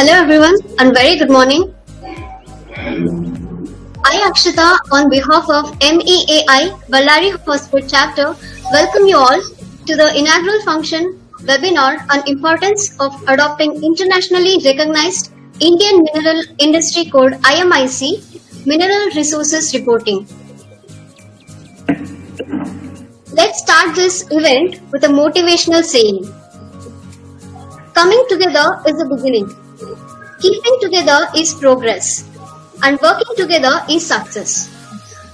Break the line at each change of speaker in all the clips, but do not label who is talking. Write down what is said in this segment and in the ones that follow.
Hello everyone and very good morning. I Akshita on behalf of MEAI Ballari Hospital Chapter welcome you all to the inaugural function webinar on importance of adopting internationally recognized Indian Mineral Industry Code IMIC Mineral Resources Reporting. Let's start this event with a motivational saying. Coming together is the beginning. Keeping together is progress. And working together is success.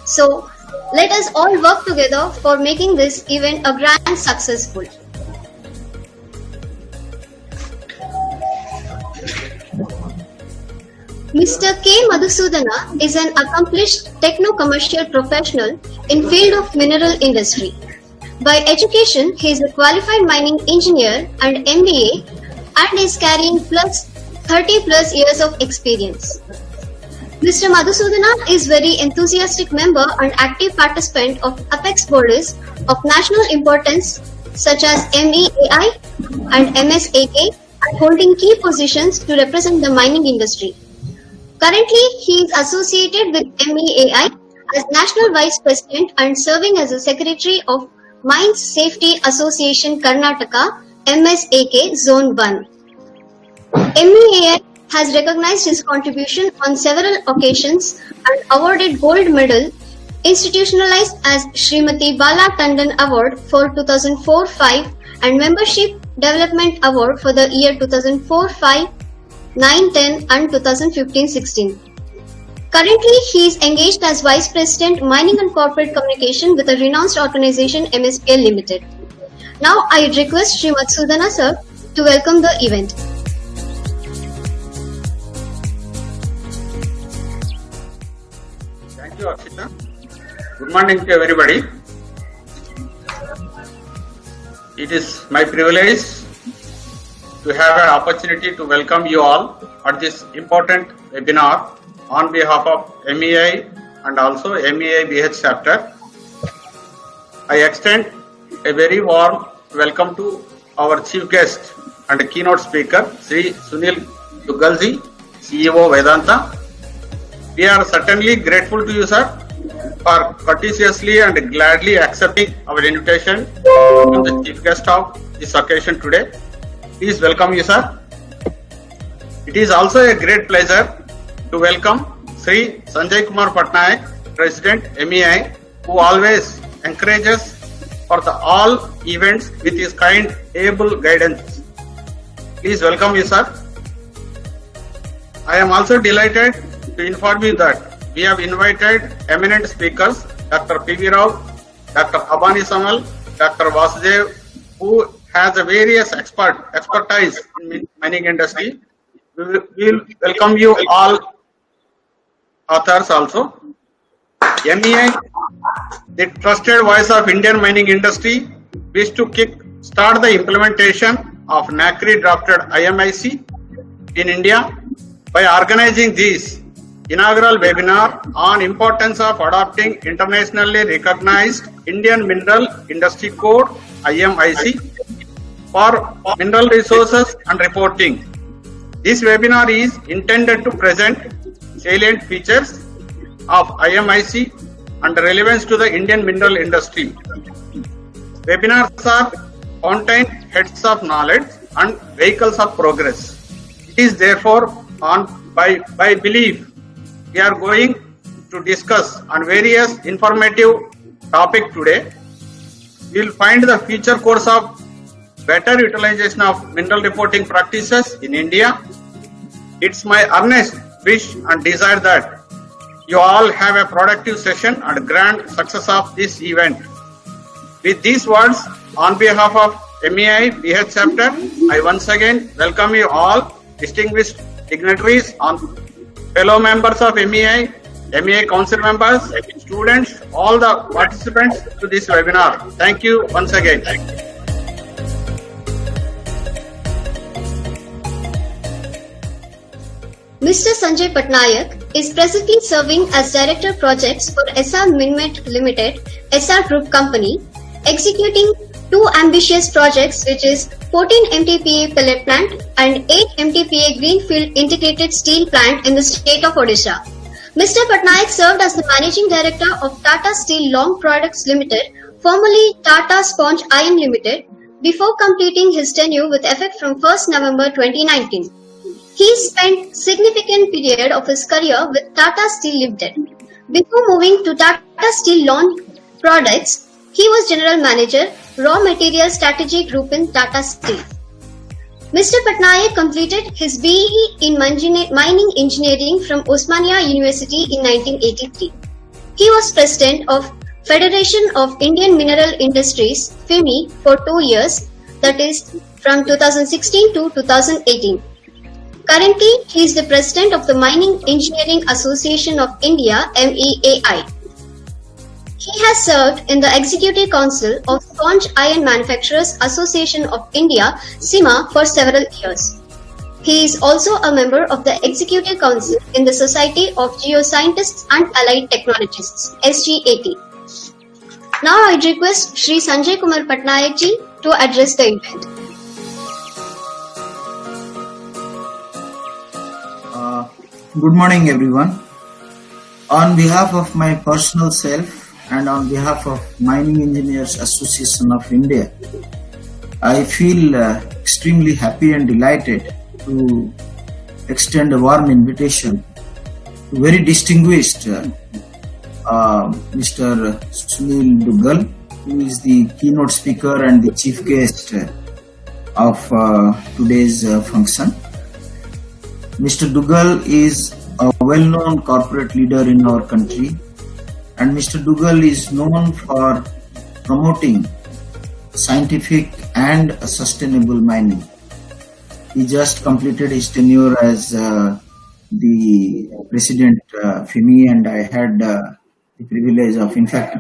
So, let us all work together for making this event a grand successful. Mr. K. Madhusudana is an accomplished techno-commercial professional in field of mineral industry. By education, he is a qualified mining engineer and MBA and is carrying 30 plus years of experience. Mr. Madhusudana is very enthusiastic member and active participant of apex bodies of national importance such as MEAI and MSAK and holding key positions to represent the mining industry. Currently, he is associated with MEAI as National Vice President and serving as the Secretary of Mines Safety Association Karnataka MSAK Zone 1. MEAI has recognized his contribution on several occasions and awarded gold medal institutionalized as Srimati Bala Tandon Award for 2004-5 and Membership Development Award for the year 2004-5, 9-10 and 2015-16. Currently, he is engaged as Vice President Mining and Corporate Communication with a renowned organization MSPL Limited. Now I request Sri Madhusudana sir to welcome the event.
Thank you, Akshita. Good morning to everybody. It is my privilege to have an opportunity to welcome you all at this important webinar on behalf of MEAI and also MEAI BH chapter. I extend a very warm welcome to our chief guest and keynote speaker, Sri Sunil Duggalji, CEO Vedanta. We are certainly grateful to you, sir, for courteously and gladly accepting our invitation to become the chief guest of this occasion today. Please welcome you, sir. It is also a great pleasure to welcome Sri Sanjay Kumar Patnaik, President MEAI, who always encourages for the all events with his kind, able guidance. Please welcome you, sir. I am also delighted to inform you that we have invited eminent speakers, Dr. P.V. Rao, Dr. Abani Samal, Dr. Vasudev, who has a various expertise in mining industry. We will welcome you all authors also. MEAI, the trusted voice of Indian mining industry, wish to start the implementation of NACRI drafted IMIC in India by organizing this inaugural webinar on importance of adopting internationally recognized Indian Mineral Industry Code IMIC for mineral resources and reporting. This webinar is intended to present salient features of IMIC and relevance to the Indian mineral industry. Webinars are contain heads of knowledge and vehicles of progress. It is therefore by belief we are going to discuss on various informative topic today. We will find the future course of better utilization of mineral reporting practices in India. It's my earnest wish and desire that you all have a productive session and grand success of this event. With these words, on behalf of MEAI BH chapter, I once again welcome you all distinguished dignitaries, fellow members of MEAI, MEAI council members, students, all the participants to this webinar. Thank you once again.
Mr. Sanjay Patnaik is presently serving as Director Projects for SR Minmet Limited, SR Group Company, executing two ambitious projects, which is 14 MTPA pellet plant and 8 MTPA greenfield integrated steel plant in the state of Odisha. Mr. Patnaik served as the Managing Director of Tata Steel Long Products Limited, formerly Tata Sponge Iron Limited, before completing his tenure with effect from 1st November 2019. He spent significant period of his career with Tata Steel Limited. Before moving to Tata Steel Long Products, he was General Manager, Raw Material Strategy Group in Tata Steel. Mr. Patnaik completed his BE in Mining Engineering from Osmania University in 1983. He was President of Federation of Indian Mineral Industries (FIMI) for 2 years, that is from 2016 to 2018. Currently, he is the President of the Mining Engineering Association of India (MEAI). He has served in the Executive Council of Sponge Iron Manufacturers Association of India (SIMA) for several years. He is also a member of the Executive Council in the Society of Geoscientists and Allied Technologists (SGAT). Now I request Shri Sanjay Kumar Patnaik ji to address the event.
Good morning, everyone. On behalf of my personal self and on behalf of Mining Engineers Association of India, I feel extremely happy and delighted to extend a warm invitation to very distinguished Mr. Sunil Duggal, who is the keynote speaker and the chief guest of today's function. Mr. Duggal is a well-known corporate leader in our country, and Mr. Duggal is known for promoting scientific and sustainable mining. He just completed his tenure as the president FIMI, and I had the privilege of, in fact,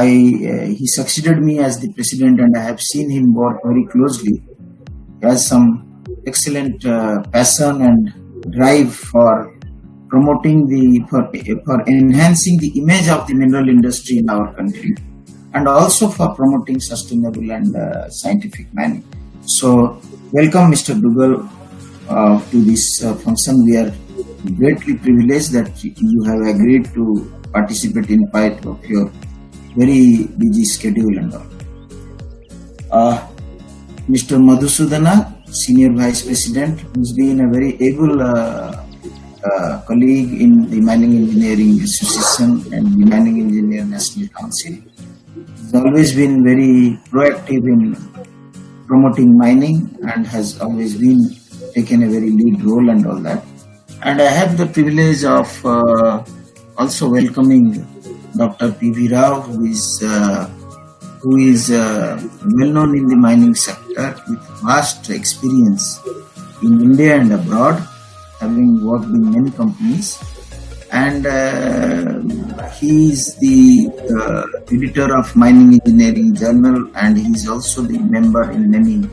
he succeeded me as the president, and I have seen him work very closely. He has some excellent passion and drive for promoting for enhancing the image of the mineral industry in our country, and also for promoting sustainable and scientific mining. So, welcome Mr. Duggal to this function. We are greatly privileged that you have agreed to participate in spite of your very busy schedule and all. Mr. Madhusudana, Senior Vice President, who's been a very able colleague in the Mining Engineering Association and the Mining Engineer National Council. He's always been very proactive in promoting mining and has always been taken a very lead role and all that. And I have the privilege of also welcoming Dr. P.V. Rao, who is well known in the mining sector with vast experience in India and abroad, having worked in many companies. And he is the editor of Mining Engineering Journal, and he is also the member in many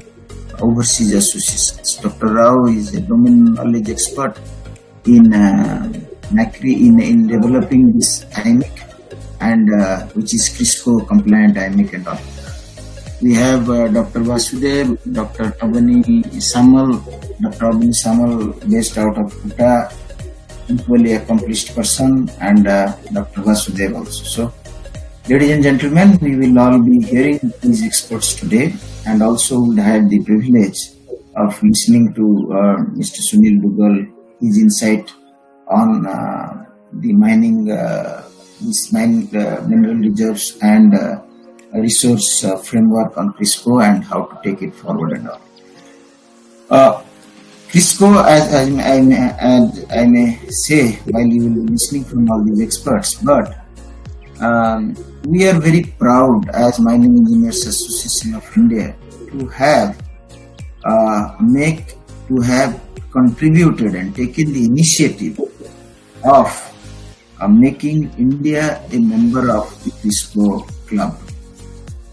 overseas associations. Dr. Rao is a domain knowledge expert in developing this Imic, and which is CRISPO compliant Imic and all. We have Dr. Vasudev, Dr. Abani Samal, based out of Utah, equally accomplished person, and Dr. Vasudev also. So, ladies and gentlemen, we will all be hearing these experts today, and also would have the privilege of listening to Mr. Sunil Duggal, his insight on the mining, mineral reserves and resource framework on CRISPO and how to take it forward and all. CRISPO, as I may say while you will be listening from all these experts, but we are very proud as Mining Engineers Association of India to have contributed and taken the initiative of making India a member of the CRISPO club.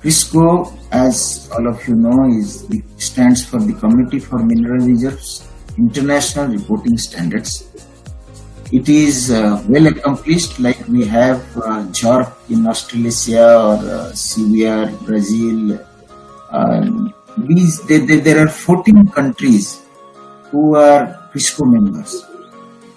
CRISPO, as all of you know, stands for the Committee for Mineral Reserves International Reporting Standards. It is well accomplished, like we have JORC in Australasia or CBR Brazil, There are 14 countries who are CRISCO members,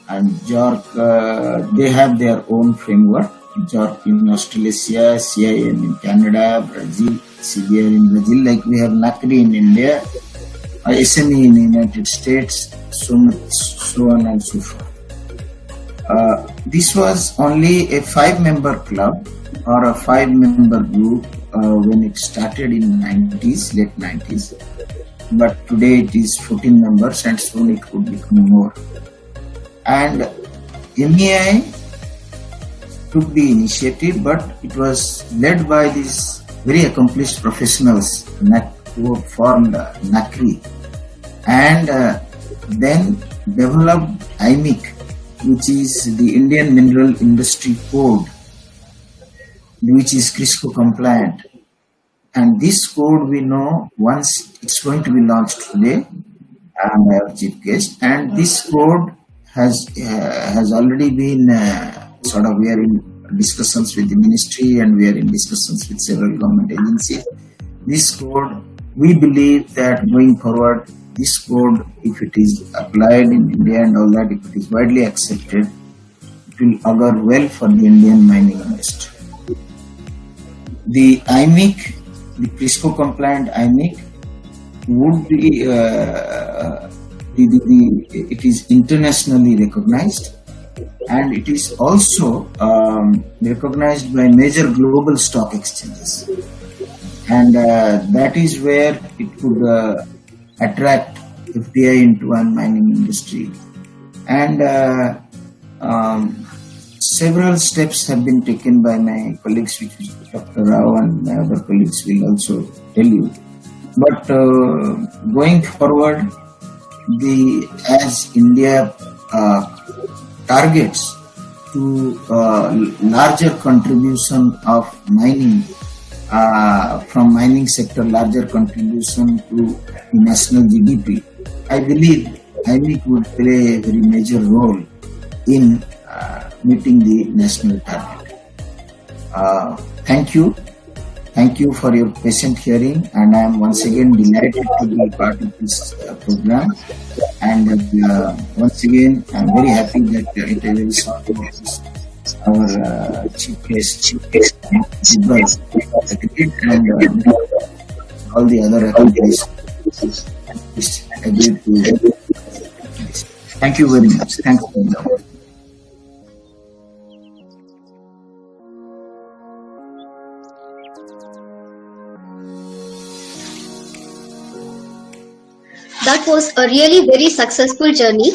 and JORC, they have their own framework. JORC in Australasia, CIM in Canada, Brazil, CBR in Brazil, like we have NACRI in India, SME in the United States, so on and so forth. This was only a 5-member club or a 5-member group when it started in late 90s. But today it is 14 members and soon it could become more. And MEI took the initiative, but it was led by these very accomplished professionals who formed NACRI, and then developed Imic, which is the Indian Mineral Industry Code, which is CRISCO compliant. And this code, we know, once it's going to be launched today, by our chief guest, and this code has already been we are in discussions with the ministry and we are in discussions with several government agencies. This code, we believe that going forward, this code, if it is applied in India and all that, if it is widely accepted, it will augur well for the Indian mining industry. The Imic, the CRISCO compliant Imic, would be it is internationally recognized, and it is also recognized by major global stock exchanges, and that is where it could attract FDI into our mining industry. And several steps have been taken by my colleagues, which Dr. Rao and my other colleagues will also tell you. But going forward, as India targets to larger contribution of mining from mining sector, larger contribution to the national GDP, I believe Imic would play a very major role in meeting the national target. Thank you. Thank you for your patient hearing, and I am once again delighted to be part of this program. And once again, I am very happy that it is our chief guest, and all the other activities. Thank you very much. Thank you.
That was a really very successful journey.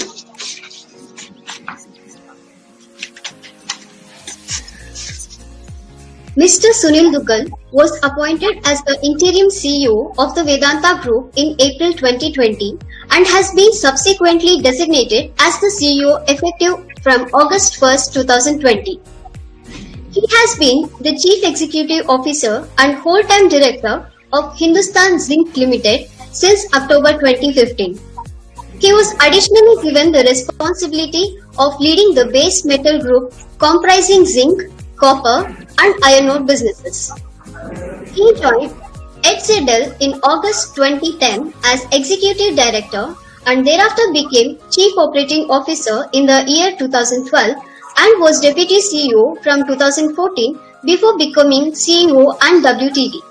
Mr. Sunil Duggal was appointed as the interim CEO of the Vedanta Group in April 2020 and has been subsequently designated as the CEO effective from August 1st, 2020. He has been the Chief Executive Officer and whole-time Director of Hindustan Zinc Limited since October 2015. He was additionally given the responsibility of leading the base metal group comprising zinc, copper, and iron ore businesses. He joined HZL in August 2010 as Executive Director and thereafter became Chief Operating Officer in the year 2012 and was Deputy CEO from 2014 before becoming CEO and WTD.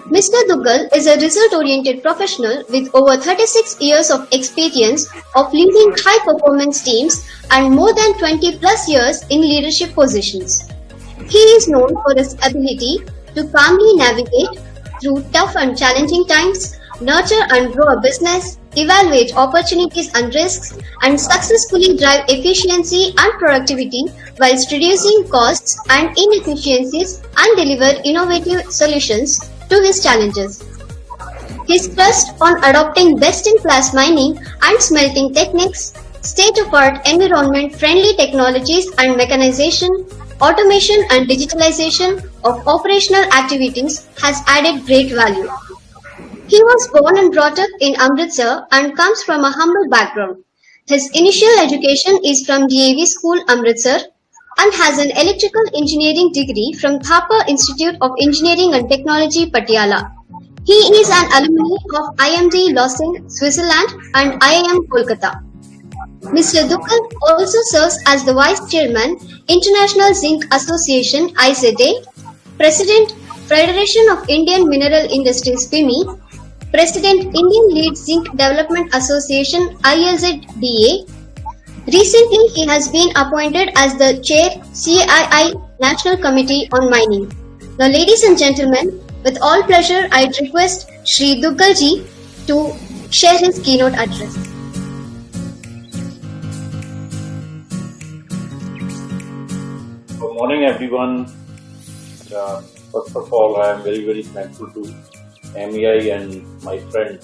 Mr. Duggal is a result-oriented professional with over 36 years of experience of leading high-performance teams and more than 20 plus years in leadership positions. He is known for his ability to calmly navigate through tough and challenging times, nurture and grow a business, evaluate opportunities and risks, and successfully drive efficiency and productivity whilst reducing costs and inefficiencies and deliver innovative solutions to his challenges. His thrust on adopting best-in-class mining and smelting techniques, state-of-the-art environment-friendly technologies and mechanization, automation and digitalization of operational activities has added great value. He was born and brought up in Amritsar and comes from a humble background. His initial education is from DAV School, Amritsar, and has an electrical engineering degree from Thapa Institute of Engineering and Technology, Patiala. He is an alumni of IMD Lausanne, Switzerland and IIM Kolkata. Mr. Duggal also serves as the Vice Chairman, International Zinc Association (IZA), President, Federation of Indian Mineral Industries (FIMI), President, Indian Lead Zinc Development Association (ILZDA). Recently, he has been appointed as the Chair CII National Committee on Mining. Now, ladies and gentlemen, with all pleasure, I request Shri Duggalji to share his keynote address.
Good morning, everyone. First of all, I am very, very thankful to MEI and my friend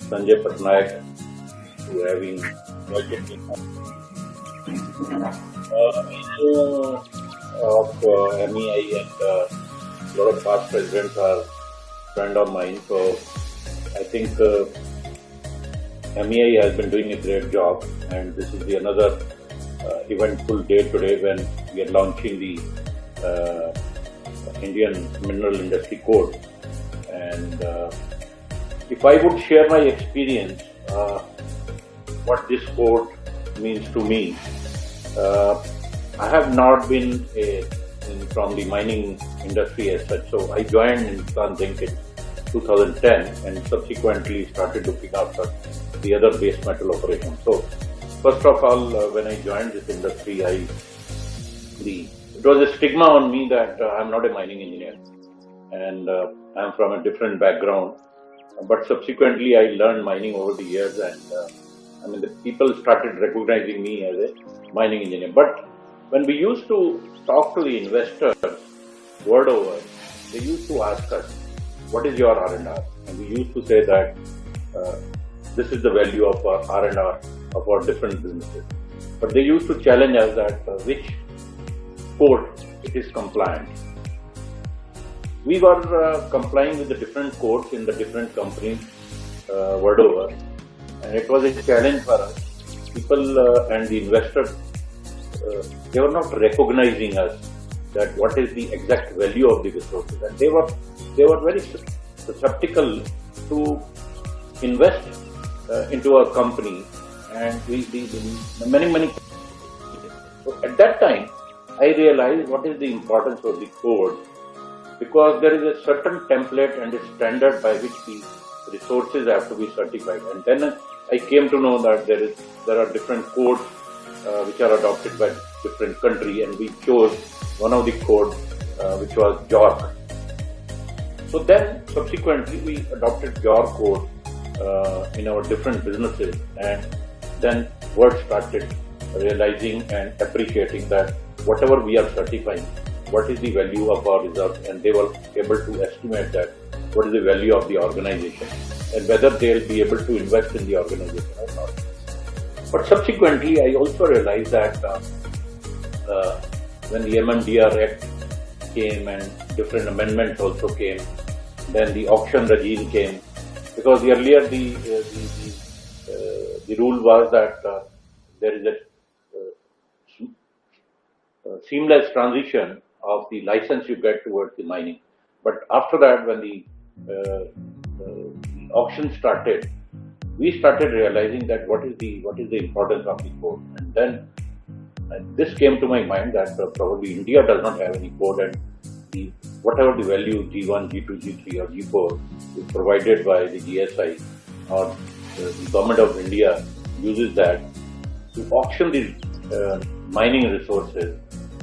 Sanjay Patnaik for having invited me. Of MEI and a lot of past presidents are friend of mine, so I think MEI has been doing a great job, and this is another eventful day today when we are launching the Indian Mineral Industry Code. And if I would share my experience, what this code means to me, I have not been from the mining industry as such. So I joined Hindustan Zinc in 2010 and subsequently started looking after the other base metal operations. So first of all, when I joined this industry, it was a stigma on me that I'm not a mining engineer and I'm from a different background. But subsequently, I learned mining over the years, and the people started recognizing me as a mining engineer. But when we used to talk to the investors world over, they used to ask us, "What is your R&R?" And we used to say that this is the value of our R&R of our different businesses. But they used to challenge us that which code it is compliant. We were complying with the different codes in the different companies world over, and it was a challenge for us. People and the investors, they were not recognizing us that what is the exact value of the resources, and they were very skeptical to invest into a company, and many. So at that time, I realized what is the importance of the code, because there is a certain template and a standard by which the resources have to be certified. And then I came to know that there are different codes which are adopted by different countries, and we chose one of the codes which was JORC. So then subsequently we adopted JORC code in our different businesses, and then world started realizing and appreciating that whatever we are certifying, what is the value of our reserves, and they were able to estimate that what is the value of the organization and whether they will be able to invest in the organization or not. But subsequently, I also realized that when the MMDR Act came and different amendments also came, then the auction regime came, because earlier the rule was that there is a seamless transition of the license you get towards the mining. But after that, when the auction started, we started realizing that what is the importance of the code. And then this came to my mind that probably India does not have any code, and whatever the value G1, G2, G3 or G4 is provided by the GSI or the government of India uses that to auction the mining resources.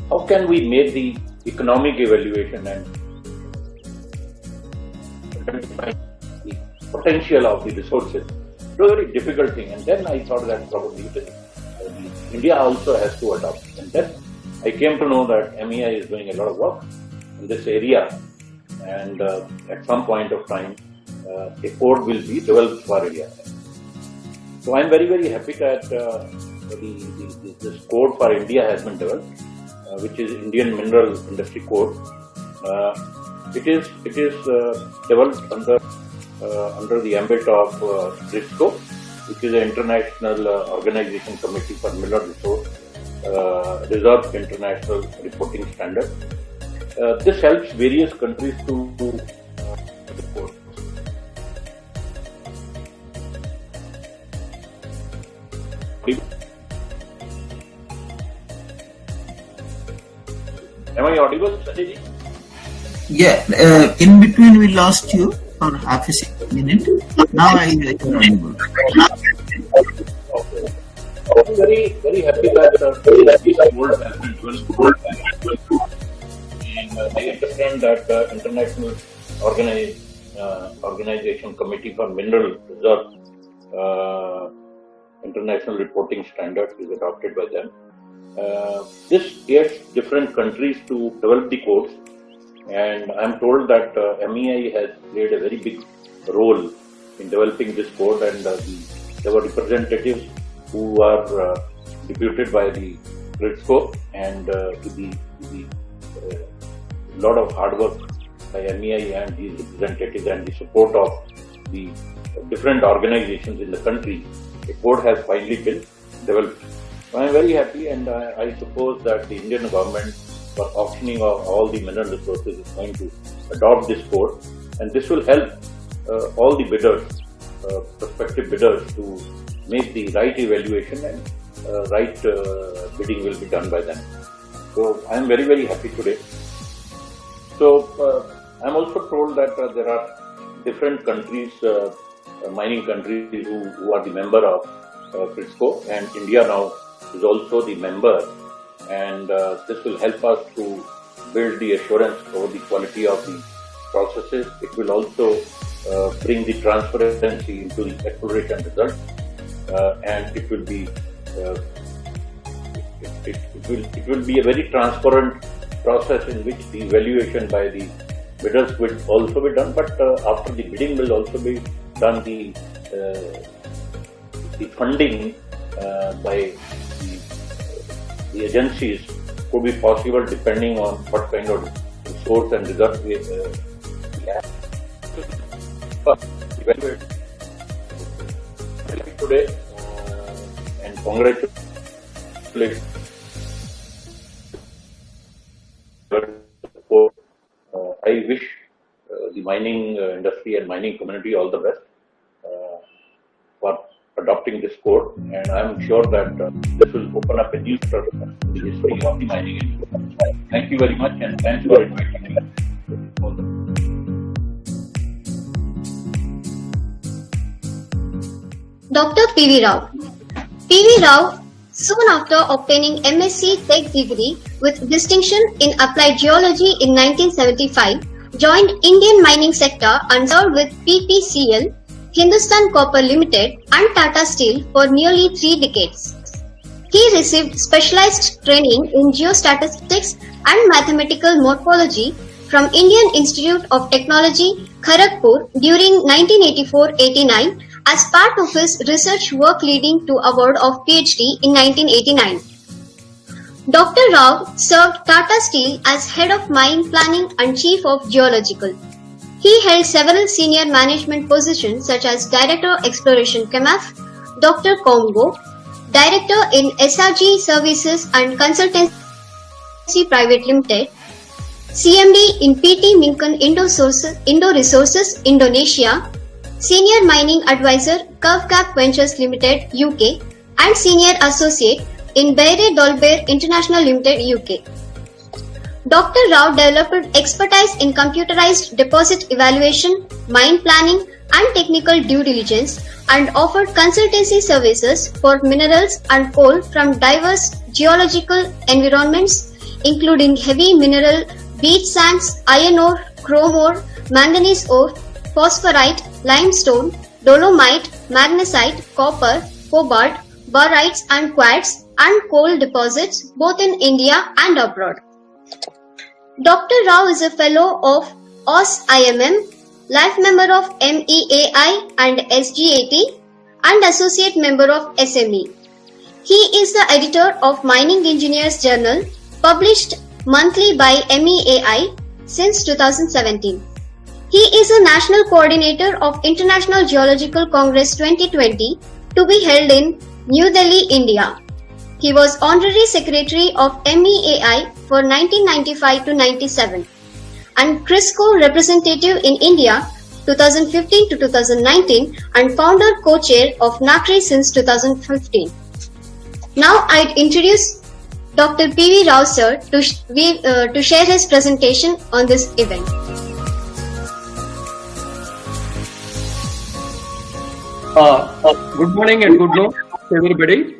How can we make the economic evaluation and identify the potential of the resources? It was a very difficult thing, and then I thought that probably India also has to adopt. And then I came to know that MEI is doing a lot of work in this area, and at some point of time, a code will be developed for India. So I am very, very happy that this code for India has been developed, which is Indian Mineral Industry Code. It is developed under the ambit of RISCO, which is an international organization committee for mineral resource reserve international reporting standard. This helps various countries to report. Am I audible, Sanjay ji?
Yeah, in between we lost you for half a minute. Now I am audible.
Okay. I'm very happy that this award has been given. And I understand that International Organization Committee for Mineral Reserve International Reporting Standards is adopted by them. This gets different countries to develop the codes, and I'm told that MEI has played a very big role in developing this code, and there were representatives who are deputed by the GRIDSCO, and the lot of hard work by MEI and these representatives and the support of the different organizations in the country, a code has finally been developed. I am very happy, and I suppose that the Indian government, for auctioning of all the mineral resources, is going to adopt this code, and this will help all the bidders, prospective bidders, to make the right evaluation, and right bidding will be done by them. So I am very happy today. So I am also told that there are different countries, mining countries, who are the member of GRIDSCO, and India now is also the member, and this will help us to build the assurance over the quality of the processes. It will also bring the transparency into the exploration results, and it will be it will be a very transparent process in which the evaluation by the bidders will also be done, but after the bidding will also be done, the funding by the agencies could be possible depending on what kind of resource and result we have. Evaluate today, and congratulations. I wish the mining industry and mining community all the best for adopting this code, and I am sure that this will open up a new chapter in the history of the mining industry. Thank you very much, and thanks for inviting me.
Dr. P.V. Rao. P.V. Rao, soon after obtaining MSc Tech degree with distinction in Applied Geology in 1975, joined Indian mining sector and served with PPCL, Hindustan Copper Limited and Tata Steel for nearly 3 decades. He received specialized training in geostatistics and mathematical morphology from Indian Institute of Technology, Kharagpur during 1984-89 as part of his research work leading to award of PhD in 1989. Dr. Rao served Tata Steel as Head of Mine Planning and Chief of Geological. He held several senior management positions such as Director Exploration CAMAF, Dr. Comgo, Director in SRG Services and Consultancy Private Limited, CMD in PT Minkan Indo Resources Indonesia, Senior Mining Advisor Curvecap Ventures Limited UK, and Senior Associate in Beire Dolbear International Limited UK. Dr. Rao developed expertise in computerized deposit evaluation, mine planning and technical due diligence, and offered consultancy services for minerals and coal from diverse geological environments including heavy mineral, beach sands, iron ore, chrome ore, manganese ore, phosphorite, limestone, dolomite, magnesite, copper, cobalt, borites and quartz, and coal deposits both in India and abroad. Dr. Rao is a fellow of OSIMM, life member of MEAI and SGAT, and associate member of SME. He is the editor of Mining Engineers Journal, published monthly by MEAI since 2017. He is a national coordinator of International Geological Congress 2020 to be held in New Delhi, India. He was Honorary Secretary of MEAI for 1995 to 97 and GRIDSCO Representative in India 2015 to 2019 and founder co-chair of NACRI since 2015. Now I'd introduce Dr. P.V. Rao sir to share his presentation on this event.
Good morning and good noon to everybody.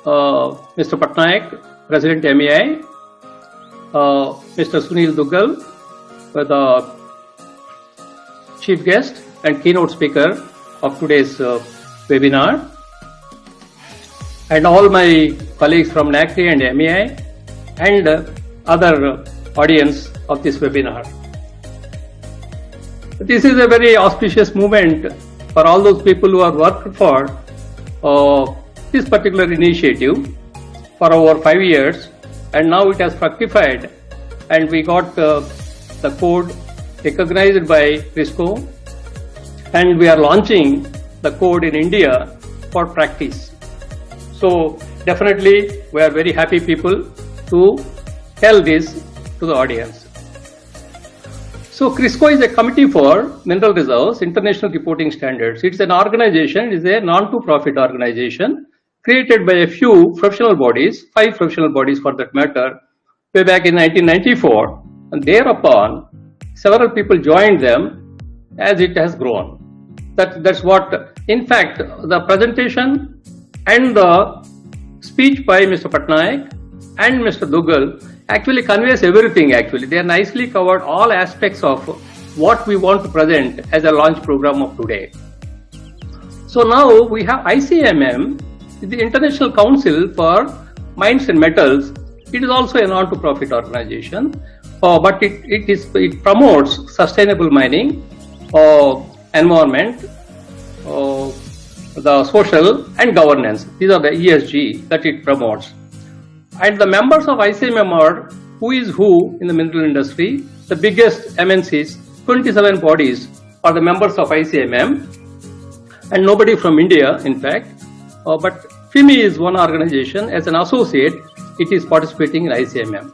Mr. Patnaik, President MEI, Mr. Sunil Duggal, the chief guest and keynote speaker of today's webinar, and all my colleagues from NACRI and MEI and other audience of this webinar. This is a very auspicious moment for all those people who have worked for this particular initiative for over 5 years, and now it has fructified and we got the code recognized by CRISCO, and we are launching the code in India for practice. So definitely we are very happy people to tell this to the audience. So CRISCO is a committee for mineral reserves, international reporting standards. It's an organization, it is a non-to-profit organization created by a few professional bodies, 5 professional bodies for that matter, way back in 1994. And thereupon, several people joined them as it has grown. That's what, in fact, the presentation and the speech by Mr. Patnaik and Mr. Duggal actually conveys everything actually. They are nicely covered all aspects of what we want to present as a launch program of today. So now we have ICMM, the International Council for Mines and Metals. It is also a non-to-profit organization, but it promotes sustainable mining, environment, the social and governance. These are the ESG that it promotes. And the members of ICMM are who is who in the mineral industry. The biggest MNCs, 27 bodies are the members of ICMM, and nobody from India, in fact. But FIMI is one organization. As an associate, it is participating in ICMM.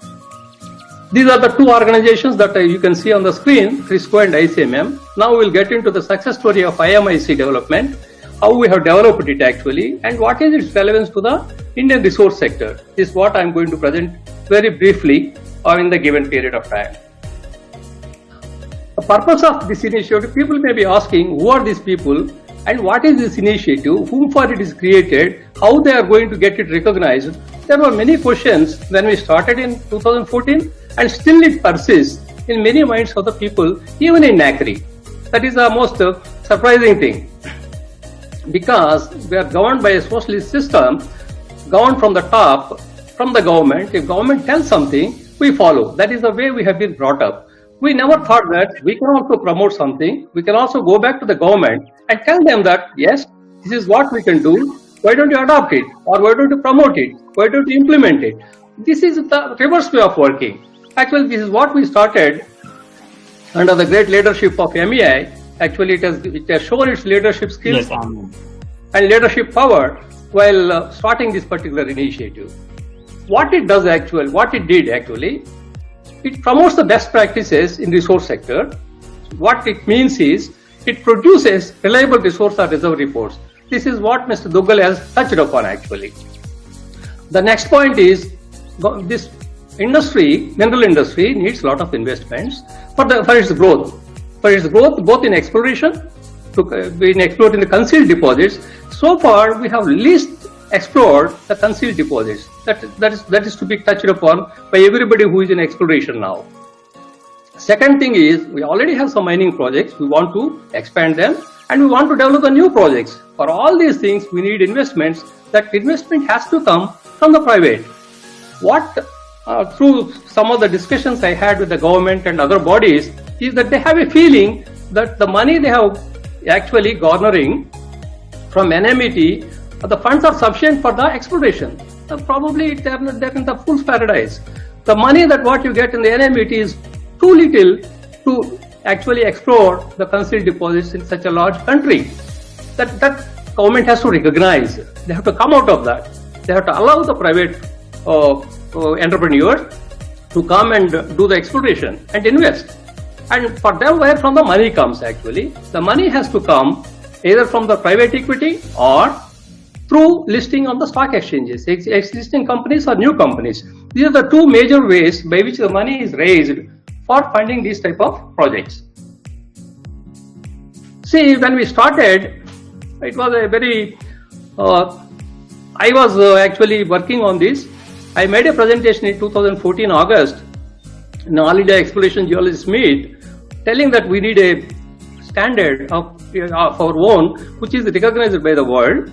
These are the 2 organizations that you can see on the screen, CRISCO and ICMM. Now we will get into the success story of IMIC development, how we have developed it actually, and what is its relevance to the Indian resource sector. This is what I am going to present very briefly in the given period of time. The purpose of this initiative, people may be asking who are these people and what is this initiative, whom for it is created, how they are going to get it recognized. There were many questions when we started in 2014, and still it persists in many minds of the people, even in NACRI. That is the most surprising thing, because we are governed by a socialist system, governed from the top, from the government. If government tells something, we follow. That is the way we have been brought up. We never thought that we can also promote something. We can also go back to the government and tell them that, yes, this is what we can do. Why don't you adopt it? Or why don't you promote it? Why don't you implement it? This is the reverse way of working. Actually, this is what we started under the great leadership of MEI. Actually, it has shown its leadership skills and leadership power while starting this particular initiative. What it does actually, what it did actually, it promotes the best practices in resource sector. What it means is, it produces reliable resource or reserve reports. This is what Mr. Duggal has touched upon actually. The next point is, this industry, mineral industry, needs a lot of investments for its growth. For its growth, both in exploration, in exploring the concealed deposits. So far, we have least explored the concealed deposits. That is to be touched upon by everybody who is in exploration now. Second thing is, we already have some mining projects. We want to expand them, and we want to develop the new projects. For all these things, we need investments. That investment has to come from the private. Through some of the discussions I had with the government and other bodies, is that they have a feeling that the money they have actually garnering from NMET, the funds are sufficient for the exploration. Probably they're in the fool's paradise. The money that what you get in the NMET is too little to actually explore the concealed deposits in such a large country. That government has to recognize. They have to come out of that. They have to allow the private entrepreneurs to come and do the exploration and invest. And for them, where from the money comes actually, the money has to come either from the private equity or through listing on the stock exchanges, existing companies or new companies. These are the two major ways by which the money is raised for funding these type of projects. See, when we started, it was a very, I was actually working on this. I made a presentation in 2014 August in All India Exploration Geologists Meet, telling that we need a standard of our own, which is recognized by the world.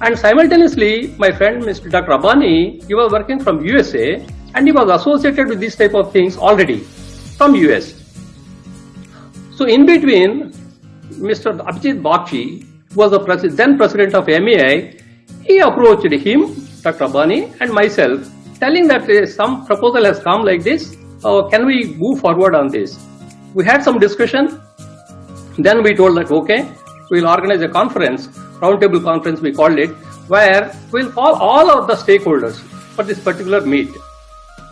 And simultaneously, my friend Mr. Dr. Abani, he was working from USA and he was associated with this type of things already from US. So in between, Mr. Abhijit Bakshi, who was the then president of MEI, he approached him, Dr. Abani, and myself, telling that some proposal has come like this, can we move forward on this? We had some discussion, then we told that okay, we will organize a conference, roundtable conference we called it, where we will call all of the stakeholders for this particular meet.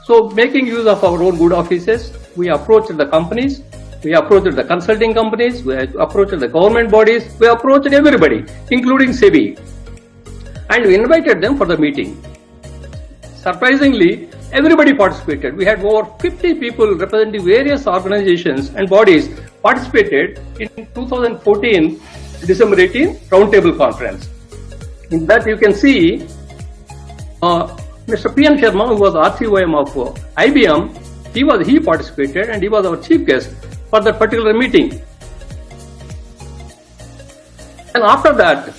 So making use of our own good offices, we approached the companies, we approached the consulting companies, we approached the government bodies, we approached everybody, including SEBI, and we invited them for the meeting. Surprisingly, everybody participated. We had over 50 people representing various organizations and bodies participated in 2014 December 18 Roundtable Conference. In that you can see Mr. P.N. Sharma, who was RCOM of IBM, he participated and he was our chief guest for that particular meeting. And after that,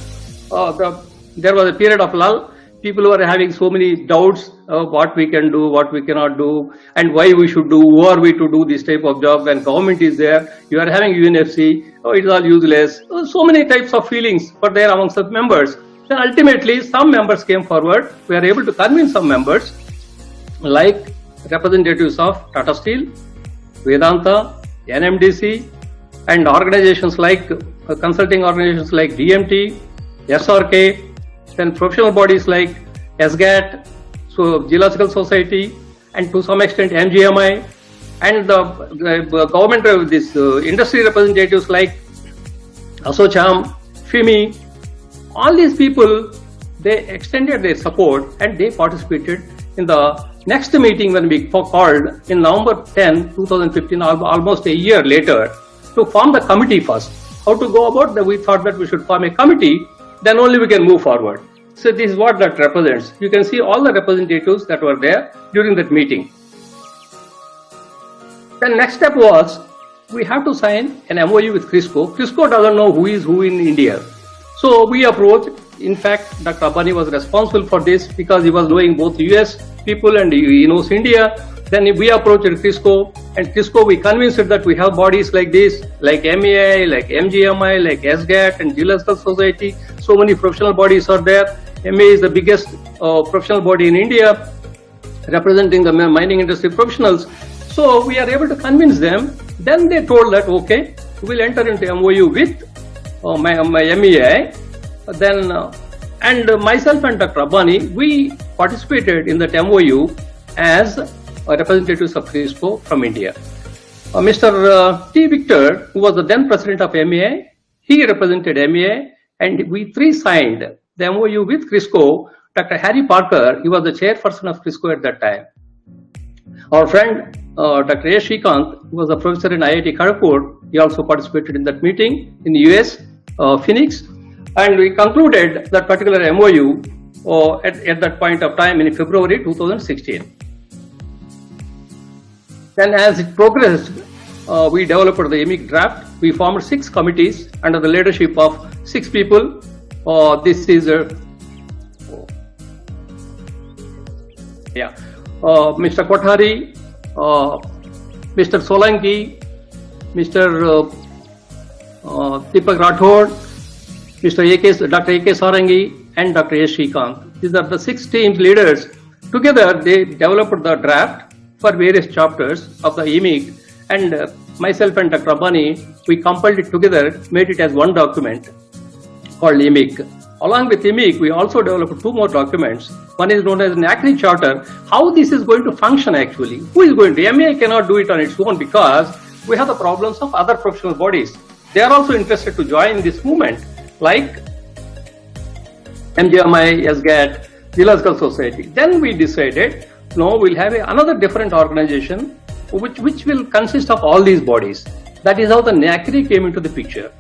there was a period of lull. People were having so many doubts of what we can do, what we cannot do, and why we should do, who are we to do this type of job when government is there, you are having UNFC, it is all useless. So many types of feelings were there amongst the members. Then ultimately, some members came forward. We are able to convince some members, like representatives of Tata Steel, Vedanta, NMDC, and organizations like, consulting organizations like DMT, SRK, then professional bodies like SGAT, so Geological Society, and to some extent MGMI, and the government of this industry representatives like ASOCHAM, FIMI. All these people, they extended their support and they participated in the next meeting when we called in November 10, 2015, almost a year later, to form the committee first. How to go about that? We thought that we should form a committee, then only we can move forward. So this is what that represents. You can see all the representatives that were there during that meeting. The next step was, we have to sign an MOU with CRISCO. CRISCO doesn't know who is who in India. So we approached, in fact, Dr. Abani was responsible for this because he was knowing both US people and he knows India. Then we approached CRISCO, and CRISCO we convinced it that we have bodies like this, like MEI, like MGMI, like SGAT and Geological Society. So many professional bodies are there. MEI is the biggest professional body in India, representing the mining industry professionals. So we are able to convince them. Then they told that okay, we will enter into MOU with my MEI. Then and myself and Dr. Abani, we participated in that MOU as representatives of CRISCO from India. Mr. T. Victor, who was the then president of MEI, he represented MEI, and we three signed the MOU with CRISCO. Dr. Harry Parker, he was the chairperson of CRISCO at that time. Our friend Dr. A. Shrikant, who was a professor in IIT Kharagpur, he also participated in that meeting in the US, Phoenix, and we concluded that particular MOU at that point of time in February 2016. Then as it progressed, we developed the Imic draft. We formed 6 committees under the leadership of 6 people. This is Mr. Kothari, Mr. Solanki, Mr. Deepak Rathod, Dr. A.K. Sarangi, and Dr. A. Shrikant. These are the 6 teams leaders. Together, they developed the draft for various chapters of the Imic, and myself and Dr. Abani, we compiled it together, made it as one document called Imic. Along with Imic, we also developed 2 more documents. One is known as an acne charter, how this is going to function actually. Who is going to? MEI cannot do it on its own because we have the problems of other professional bodies. They are also interested to join this movement, like MGMI, SGAT, Geological Society. Then we decided, no, we'll have another different organization which will consist of all these bodies. That is how the NACRI came into the picture.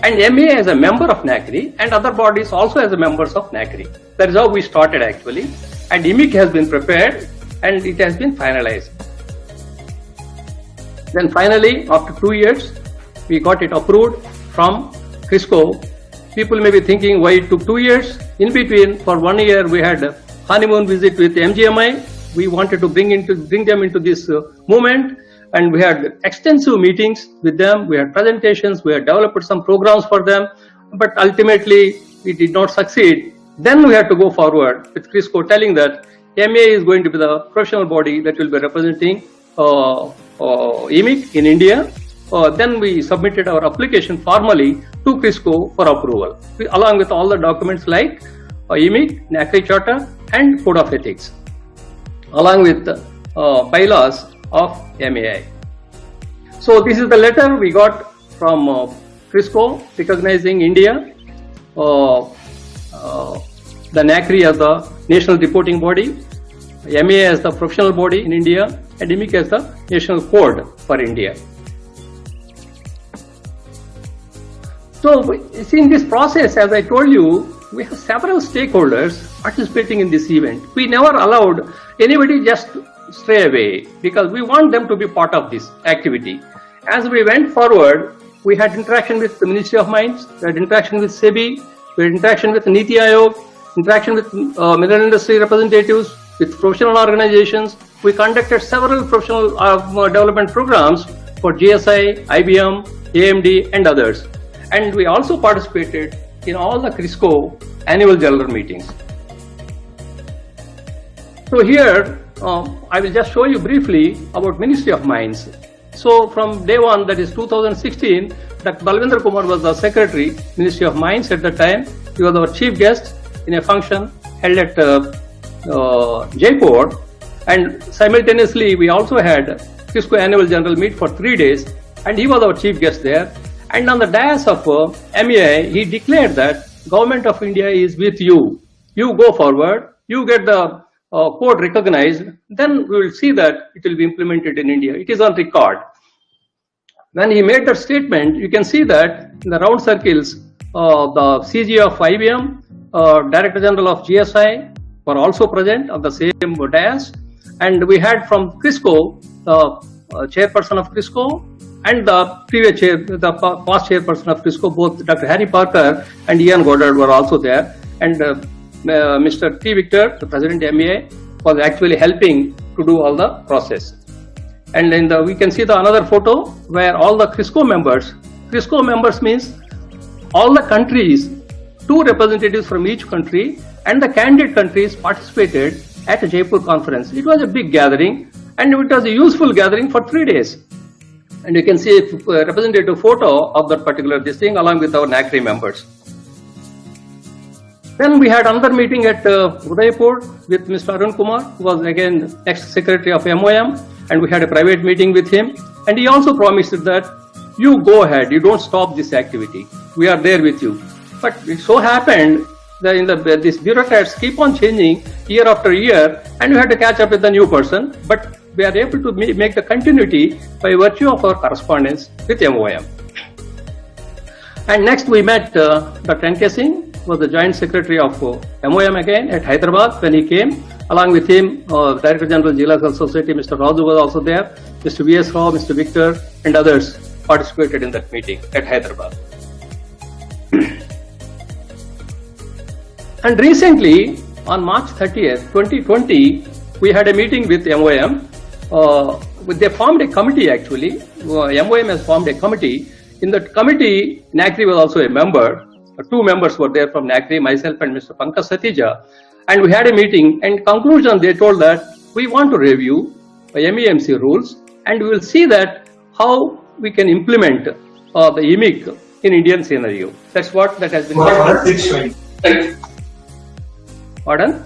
And MA as a member of NACRI and other bodies also as a members of NACRI. That is how we started actually. And Imic has been prepared and it has been finalized. Then finally, after 2 years, we got it approved from CRISCO. People may be thinking why it took 2 years. In between, for 1 year, we had a honeymoon visit with MGMI. We wanted to bring them into this movement, and we had extensive meetings with them. We had presentations. We had developed some programs for them, but ultimately it did not succeed. Then we had to go forward with CRISCO telling that MA is going to be the professional body that will be representing Imic in India. Then we submitted our application formally to CRISCO for approval, along with all the documents like Imic, NACRI Charter, and Code of Ethics, along with bylaws of MAI. So this is the letter we got from CRISCO recognizing India, the NACRI as the national reporting body, MA as the professional body in India, and Imic as the national code for India. So see, in this process, as I told you, we have several stakeholders participating in this event. We never allowed anybody just stray away because we want them to be part of this activity. As we went forward, we had interaction with the Ministry of Mines, we had interaction with SEBI, we had interaction with Niti Aayog, interaction with mineral industry representatives, with professional organizations. We conducted several professional development programs for GSI, IBM, AMD, and others. And we also participated in all the CRISCO annual general meetings. So here, I will just show you briefly about Ministry of Mines. So from day one, that is 2016, Dr. Balwinder Kumar was the Secretary, Ministry of Mines at the time. He was our chief guest in a function held at Jaipur. And simultaneously, we also had CRISCO annual general meet for 3 days, and he was our chief guest there. And on the dais of MAI, he declared that Government of India is with you. You go forward, you get the code recognized, then we will see that it will be implemented in India. It is on record. When he made that statement, you can see that in the round circles, the CG of IBM, Director General of GSI were also present on the same dais. And we had from CRISCO, the chairperson of CRISCO, and the previous past chairperson of CRISCO, both Dr. Harry Parker and Ian Goddard were also there. And Mr. T. Victor, the President MAI, was actually helping to do all the process. And then we can see another photo where all the CRISCO members means all the countries, 2 representatives from each country, and the candidate countries participated at a Jaipur conference. It was a big gathering, and it was a useful gathering for 3 days. And you can see a representative photo of that particular thing along with our NACRI members. Then we had another meeting at Udaipur with Mr. Arun Kumar, who was again ex-secretary of MOM, and we had a private meeting with him. And he also promised that you go ahead, you don't stop this activity. We are there with you. But it so happened that these bureaucrats keep on changing year after year, and we had to catch up with the new person. But we are able to make the continuity by virtue of our correspondence with MOM. And next we met Dr. N.K. Singh, who was the Joint Secretary of MOM again at Hyderabad when he came. Along with him, Director General Geological Society, Mr. Raju was also there, Mr. V.S. Rao, Mr. Victor, and others participated in that meeting at Hyderabad. And recently, on March 30th, 2020, we had a meeting with MOM. They formed a committee actually. MOM has formed a committee. In that committee, NACRI was also a member. 2 members were there from NACRI, myself and Mr. Pankaj Satija. And we had a meeting, and in conclusion, they told that we want to review MEMC rules, and we will see that how we can implement the Imic in Indian scenario. That's what that has been done. Pardon?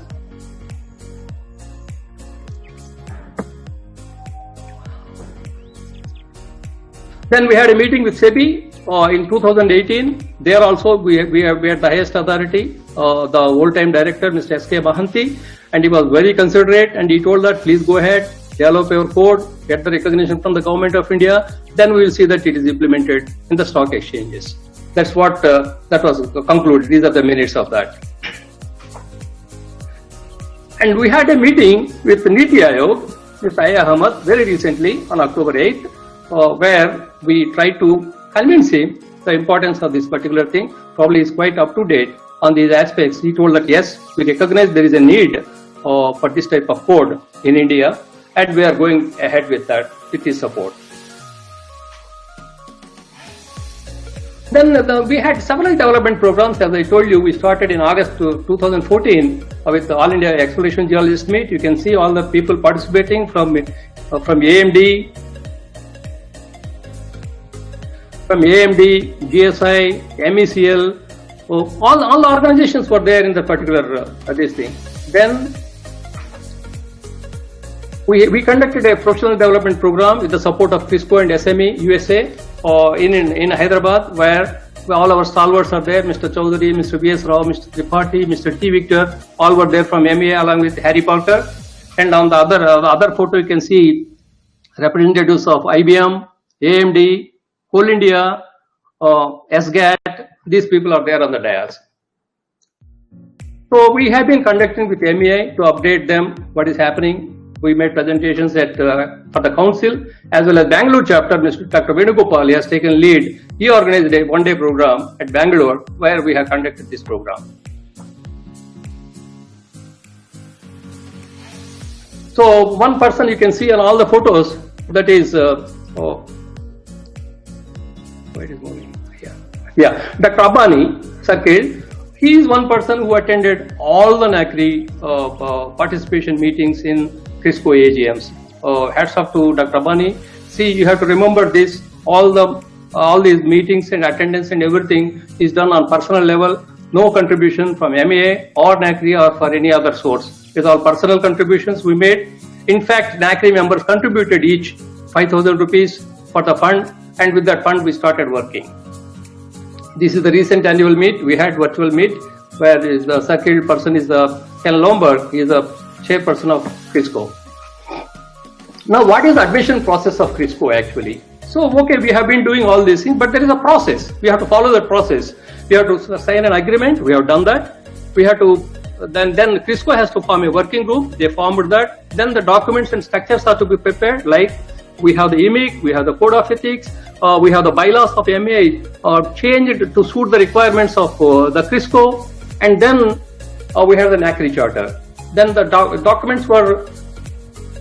Then we had a meeting with SEBI in 2018. There also we are the highest authority. the old-time director, Mr. S.K. Mahanti, and he was very considerate, and he told that please go ahead, develop your code, get the recognition from the government of India, then we will see that it is implemented in the stock exchanges. That's what that was concluded. These are the minutes of that. And we had a meeting with Niti Aayog, Mr. Aya Ahmed, very recently on October 8th, where we tried to convince him the importance of this particular thing. Probably is quite up to date on these aspects. He told that yes, we recognize there is a need for this type of code in India, and we are going ahead with that with his support. Then we had several development programs. As I told you, we started in August 2014 with the All India Exploration Geologist Meet. You can see all the people participating from AMD, GSI, MECL, all the organizations were there in the particular this thing. Then we conducted a professional development program with the support of CRISCO and SME USA in Hyderabad, where all our stalwarts are there. Mr. Chaudhary, Mr. V.S. Rao, Mr. Tripathi, Mr. T. Victor, all were there from MEA along with Harry Parker. And on the other photo, you can see representatives of IBM, AMD, Coal India, SGAT. These people are there on the dais. So we have been conducting with MEA to update them what is happening. We made presentations for the council, as well as Bangalore chapter. Mr. Dr. Venugopal has taken lead. He organized a one-day program at Bangalore where we have conducted this program. So one person you can see on all the photos, that is, Dr. Abani Circuit. He is one person who attended all the NACRI participation meetings in CRISCO AGMs. Hats off to Dr. Abani. See, you have to remember this, all these meetings and attendance and everything is done on personal level. No contribution from MEA or NACRI or for any other source. It's all personal contributions we made. In fact, NACRI members contributed each 5,000 rupees for the fund, and with that fund we started working. This is the recent annual meet. We had virtual meet where the circuit person is Ken Lomberg. He is the chairperson of CRISCO. Now, what is the admission process of CRISCO actually? So, okay, we have been doing all these things, but there is a process. We have to follow that process. We have to sign an agreement. We have done that. We have to then CRISCO has to form a working group. They formed that. Then the documents and structures are to be prepared. Like we have the Imic, we have the code of ethics. We have the bylaws of MEA changed to suit the requirements of the CRISCO, and then we have the NACRI charter. Then the documents were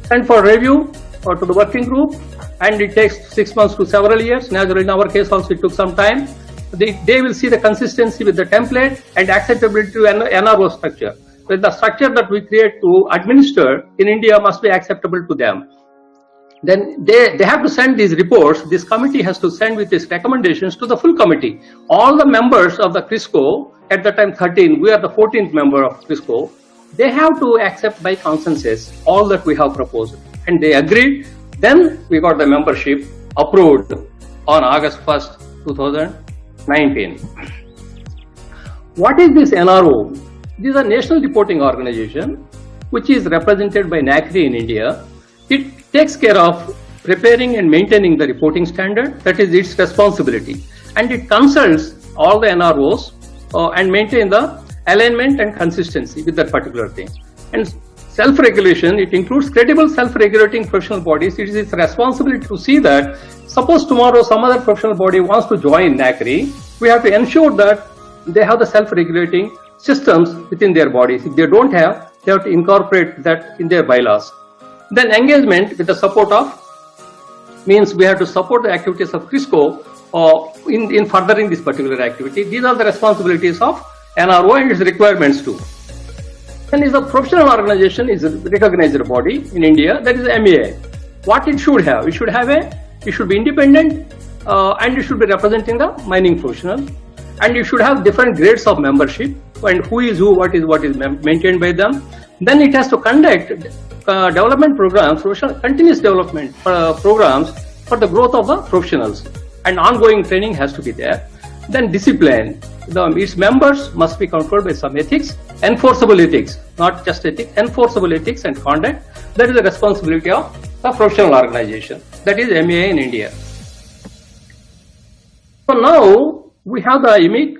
sent for review to the working group, and it takes 6 months to several years. Naturally, in our case also it took some time. They will see the consistency with the template and acceptability to NRO structure. So the structure that we create to administer in India must be acceptable to them. Then they have to send these reports. This committee has to send with its recommendations to the full committee. All the members of the CRISCO, at the time 13, we are the 14th member of CRISCO, they have to accept by consensus all that we have proposed. And they agreed. Then we got the membership approved on August 1st, 2019. What is this NRO? This is a national reporting organization which is represented by NACRI in India. It takes care of preparing and maintaining the reporting standard. That is its responsibility. And it consults all the NROs and maintain the alignment and consistency with that particular thing. And self-regulation, it includes credible self-regulating professional bodies. It is its responsibility to see that, suppose tomorrow some other professional body wants to join NACRI, we have to ensure that they have the self-regulating systems within their bodies. If they don't have, they have to incorporate that in their bylaws. Then engagement with the support of, means we have to support the activities of CRISCO in furthering this particular activity. These are the responsibilities of NRO and its requirements too. Then is a professional organization, is a recognized body in India, that is MEA. What it should have? It should be independent and it should be representing the mining professional, and it should have different grades of membership and who is who, what is maintained by them. Then it has to conduct development programs, continuous development programs for the growth of the professionals, and ongoing training has to be there. Then discipline. Its members must be controlled by some ethics, enforceable ethics, not just ethics, enforceable ethics and conduct. That is the responsibility of the professional organization. That is MEI in India. So now we have the Imic,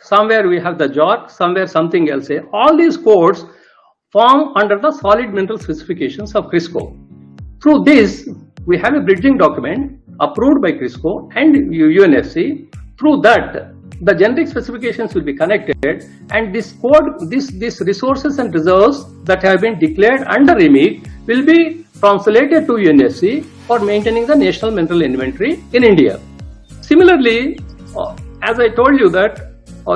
somewhere we have the JORC, somewhere something else. All these codes form under the solid mineral specifications of CRISCO. Through this, we have a bridging document approved by CRISCO and UNFC. Through that, the generic specifications will be connected, and this code, these resources and reserves that have been declared under Imic will be translated to UNFC for maintaining the national mineral inventory in India. Similarly, as I told you that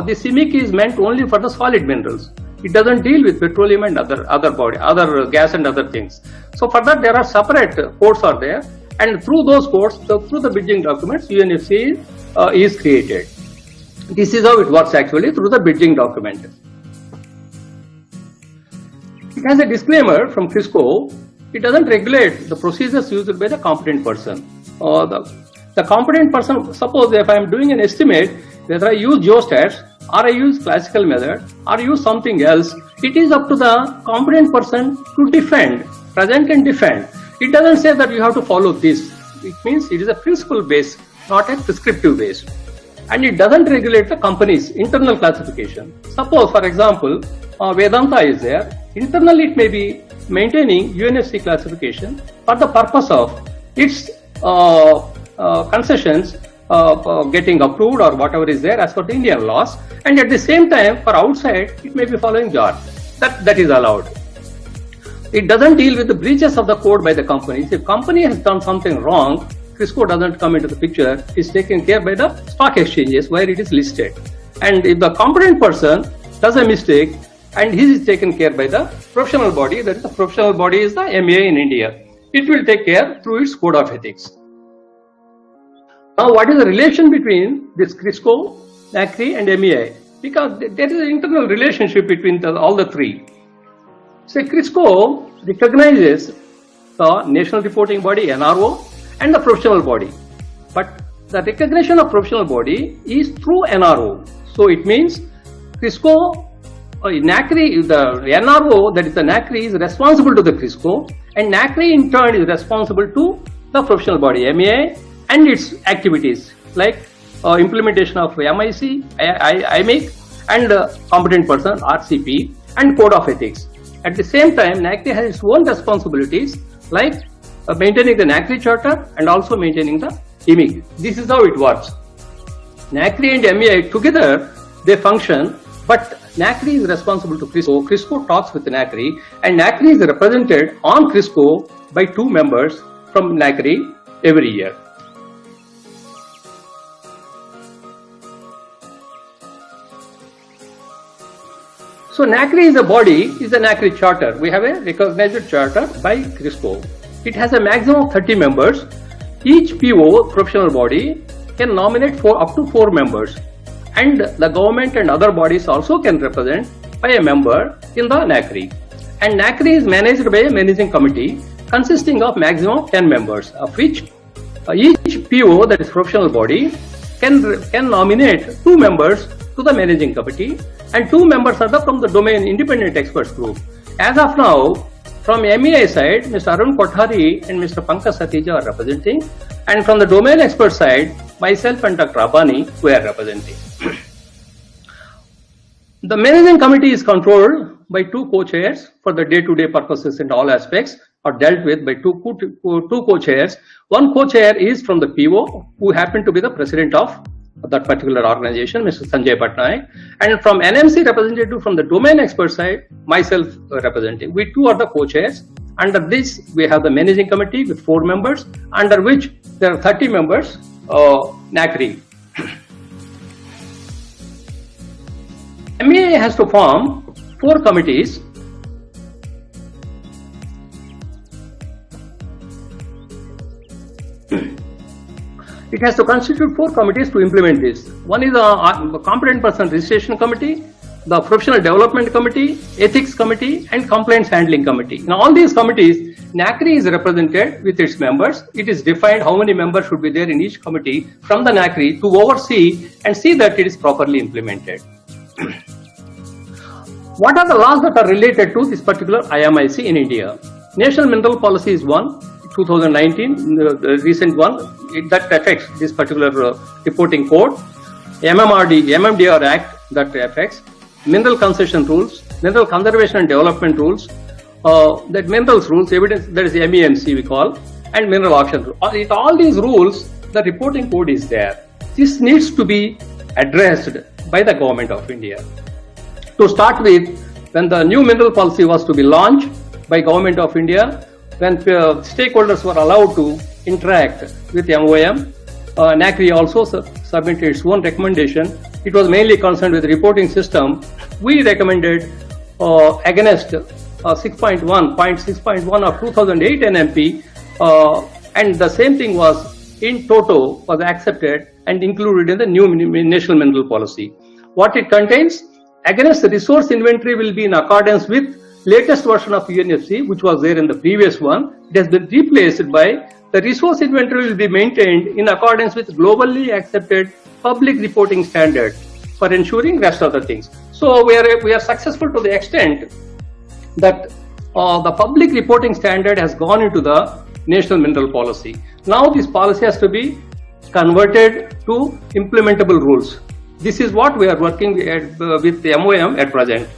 this Imic is meant only for the solid minerals. It doesn't deal with petroleum and other gas and other things. So for that, there are separate codes are there, and through those codes, through the bridging documents, UNFC is created. This is how it works actually, through the bridging document. It has a disclaimer from CRISCO. It doesn't regulate the procedures used by the competent person. The competent person, suppose if I am doing an estimate, whether I use geostats or I use classical method or use something else, it is up to the competent person to defend, present and defend. It doesn't say that you have to follow this. It means it is a principle based, not a prescriptive based. And it doesn't regulate the company's internal classification. Suppose, for example, Vedanta is there. Internally, it may be maintaining UNFC classification for the purpose of its concessions getting approved or whatever is there as per the Indian laws. And at the same time, for outside, it may be following JORC. That is allowed. It doesn't deal with the breaches of the code by the companies. If company has done something wrong, CRISCO doesn't come into the picture. It's taken care by the stock exchanges where it is listed. And if the competent person does a mistake, and he is taken care by the professional body, that is the professional body is the MEI in India. It will take care through its code of ethics. Now, what is the relation between this CRISCO, NACRI and MEI? Because there is an internal relationship between all the three. So, CRISCO recognizes the national reporting body, NRO, and the professional body. But the recognition of professional body is through NRO. So, it means CRISCO, NACRI, the NRO, that is the NACRI, is responsible to the CRISCO, and NACRI in turn is responsible to the professional body, MEI, and its activities like implementation of MIC, Imic, and competent person, RCP, and code of ethics. At the same time, NACRI has its own responsibilities like maintaining the NACRI charter and also maintaining the Imic. This is how it works. NACRI and MEI together, they function, but NACRI is responsible to CRISCO. CRISCO talks with NACRI, and NACRI is represented on CRISCO by 2 members from NACRI every year. So NACRI is a body, is a NACRI charter. We have a recognized charter by CRISCO. It has a maximum of 30 members. Each PO, professional body, can nominate up to 4 members. And the government and other bodies also can represent by a member in the NACRI. And NACRI is managed by a managing committee consisting of maximum of 10 members, of which each PO, that is professional body, can nominate 2 members to the managing committee, and 2 members are from the domain independent experts group. As of now, from MEI side, Mr. Arun Kothari and Mr. Pankaj Satija are representing, and from the domain expert side, myself and Dr. Abani, we are representing. The managing committee is controlled by 2 co-chairs for the day-to-day purposes and all aspects are dealt with by 2 co-chairs. One co-chair is from the PO, who happen to be the president of that particular organization, Mr. Sanjay Patnaik, and from NMC representative from the domain expert side, myself representing. We 2 are the co-chairs. Under this, we have the managing committee with 4 members, under which there are 30 members, NACRI. MEI has to form 4 committees. It has to constitute 4 committees to implement this. One is a competent person registration committee, the Professional Development Committee, Ethics Committee, and Complaints Handling Committee. In all these committees, NACRI is represented with its members. It is defined how many members should be there in each committee from the NACRI to oversee and see that it is properly implemented. What are the laws that are related to this particular IMIC in India? National Mineral Policy is one, 2019, the recent one, that affects this particular reporting code. MMDR Act that affects mineral concession rules, mineral conservation and development rules, that minerals rules, evidence, that is MEMC we call, and mineral auction rules. All these rules, the reporting code is there. This needs to be addressed by the Government of India. To start with, when the new mineral policy was to be launched by Government of India, when stakeholders were allowed to interact with MOM, NACRI also submitted its own recommendation. It was mainly concerned with the reporting system. We recommended against 6.1 of 2008 NMP, and the same thing was in toto was accepted and included in the new national mineral policy. What it contains? Against the resource inventory will be in accordance with latest version of UNFC, which was there in the previous one. It has been replaced by the resource inventory will be maintained in accordance with globally accepted public reporting standards for ensuring rest of the things. So we are successful to the extent that the public reporting standard has gone into the national mineral policy. Now this policy has to be converted to implementable rules. This is what we are working with the MOM at present.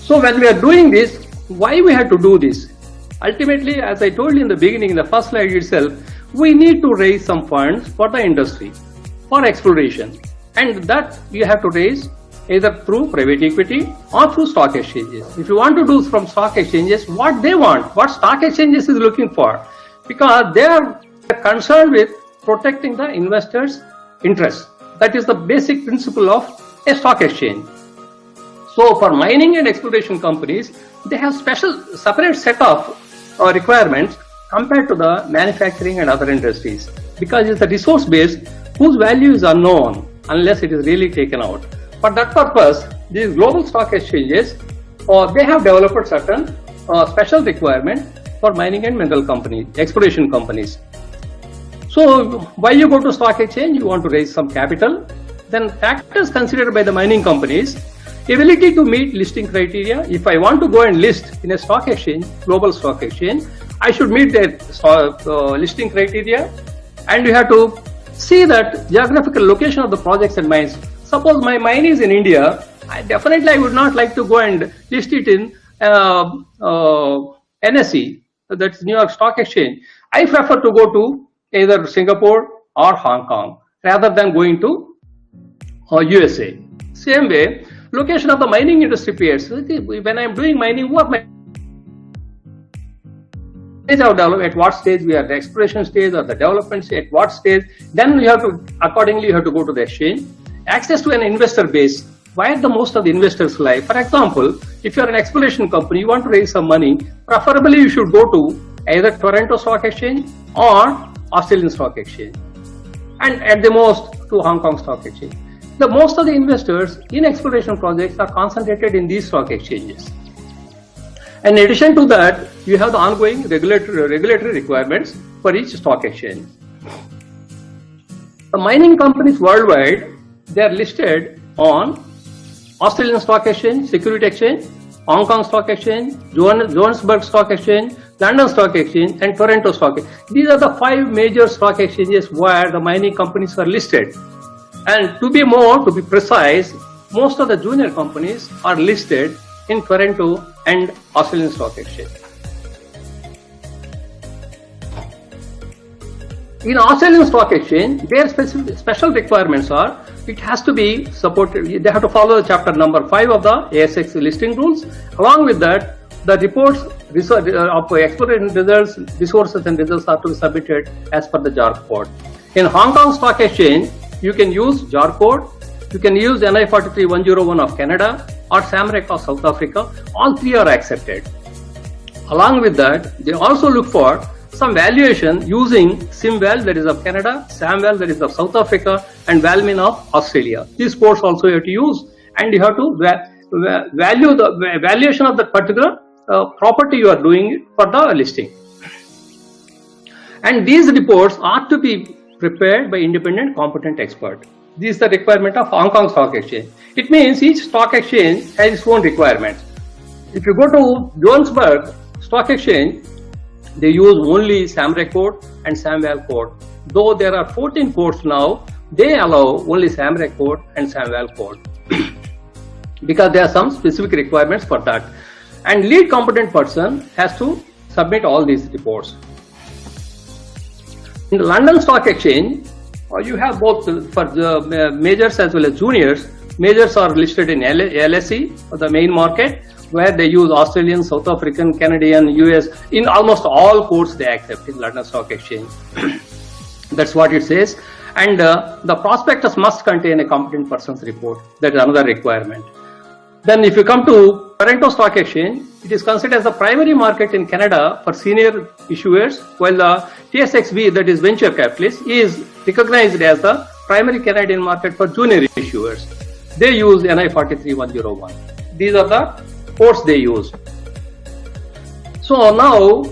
So when we are doing this, why we have to do this? Ultimately, as I told you in the beginning, in the first slide itself, we need to raise some funds for the industry, for exploration. And that you have to raise either through private equity or through stock exchanges. If you want to do from stock exchanges, what they want, what stock exchanges is looking for, because they are concerned with protecting the investors' interests. That is the basic principle of a stock exchange. So for mining and exploration companies, they have separate set of requirements compared to the manufacturing and other industries, because it's a resource base whose value is unknown unless it is really taken out. For that purpose, these global stock exchanges, they have developed certain special requirements for mining and mineral companies, exploration companies. So why you go to stock exchange? You want to raise some capital. Then factors considered by the mining companies: ability to meet listing criteria. If I want to go and list in a stock exchange, global stock exchange, I should meet the listing criteria. And you have to see that geographical location of the projects and mines. Suppose my mine is in India, I would not like to go and list it in NSE, that's New York Stock Exchange. I prefer to go to either Singapore or Hong Kong rather than going to USA. Same way, location of the mining industry peers. When I am doing mining, what my at what stage we are, the exploration stage or the development stage, at what stage, then you have to, accordingly you have to go to the exchange. Access to an investor base, where the most of the investors lie. For example, if you are an exploration company, you want to raise some money, preferably you should go to either Toronto Stock Exchange or Australian Stock Exchange, and at the most to Hong Kong Stock Exchange. The most of the investors in exploration projects are concentrated in these stock exchanges. And in addition to that, you have the ongoing regulatory requirements for each stock exchange. The mining companies worldwide, they are listed on Australian Stock Exchange, Security Exchange, Hong Kong Stock Exchange, Johannesburg Stock Exchange, London Stock Exchange, and Toronto Stock Exchange. These are the 5 major stock exchanges where the mining companies are listed. And to be precise, most of the junior companies are listed in Toronto and Australian Stock Exchange. In Australian Stock Exchange, their special requirements are, it has to be supported, they have to follow the chapter number 5 of the ASX listing rules. Along with that, the reports of exploration results, resources and results are to be submitted as per the JAR code. In Hong Kong Stock Exchange, you can use JAR code, you can use NI 43101 of Canada or SAMREC of South Africa. All 3 are accepted. Along with that, they also look for some valuation using SimVal, that is of Canada, SamVal, that is of South Africa, and Valmin of Australia. These codes also you have to use, and you have to value the valuation of that particular property you are doing for the listing. And these reports are to be prepared by independent competent expert. This is the requirement of Hong Kong Stock Exchange. It means each stock exchange has its own requirements. If you go to Johannesburg Stock Exchange, they use only SAMREC code and SamVal code. Though there are 14 codes now, they allow only SAMREC code and SamVal code because there are some specific requirements for that. And lead competent person has to submit all these reports. In the London Stock Exchange, you have both for the majors as well as juniors. Majors are listed in LSE, the main market, where they use Australian, South African, Canadian, US. In almost all codes they accept in London Stock Exchange. That's what it says. And the prospectus must contain a competent person's report. That is another requirement. Then if you come to Toronto Stock Exchange, it is considered as the primary market in Canada for senior issuers, while the TSXV, that is venture capitalists, is recognized as the primary Canadian market for junior issuers. They use NI 43101. These are the codes they use. So now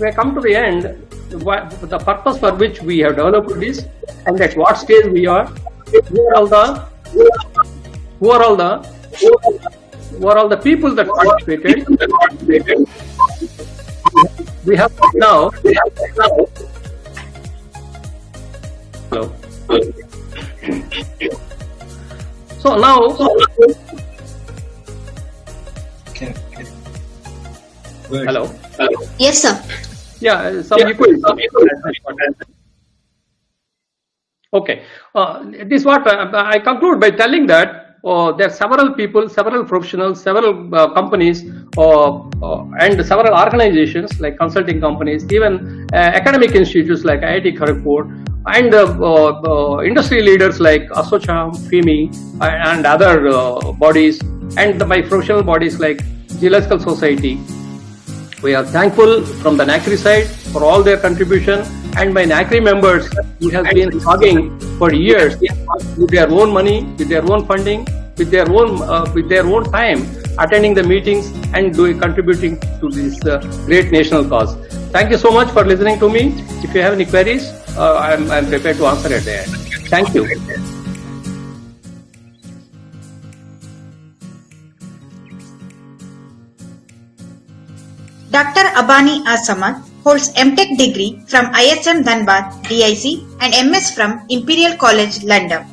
we come to the end, the purpose for which we have developed this, and at what stage we are, who are all the people that participated. We have now. Hello. So now. Hello.
Yes, sir.
Yeah, some equal. Okay. This is what I conclude by telling that there are several people, several professionals, several companies, and several organizations like consulting companies, even academic institutes like IIT Kharagpur, and industry leaders like ASSOCHAM, FIMI, and other bodies, and my professional bodies like Geological Society. We are thankful from the NACRI side for all their contribution, and my NACRI members who have been logging for years with their own money, with their own funding, with their own time, attending the meetings and contributing to this great national cause. Thank you so much for listening to me. If you have any queries, I'm prepared to answer at the end. Thank you.
Dr. Abani Asamat holds MTech degree from ISM Dhanbad, DIC, and MS from Imperial College, London,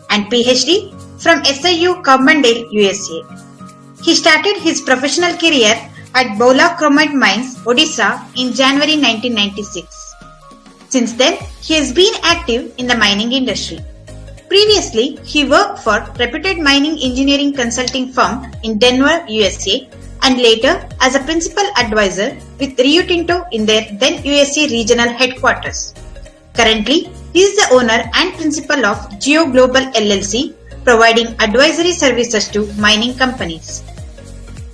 and PhD from SIU Carbondale, USA. He started his professional career at Bola Chromite Mines, Odisha in January 1996. Since then, he has been active in the mining industry. Previously, he worked for reputed mining engineering consulting firm in Denver, USA, and later as a principal advisor with Rio Tinto in their then USA regional headquarters. Currently, he is the owner and principal of Geo Global LLC, providing advisory services to mining companies.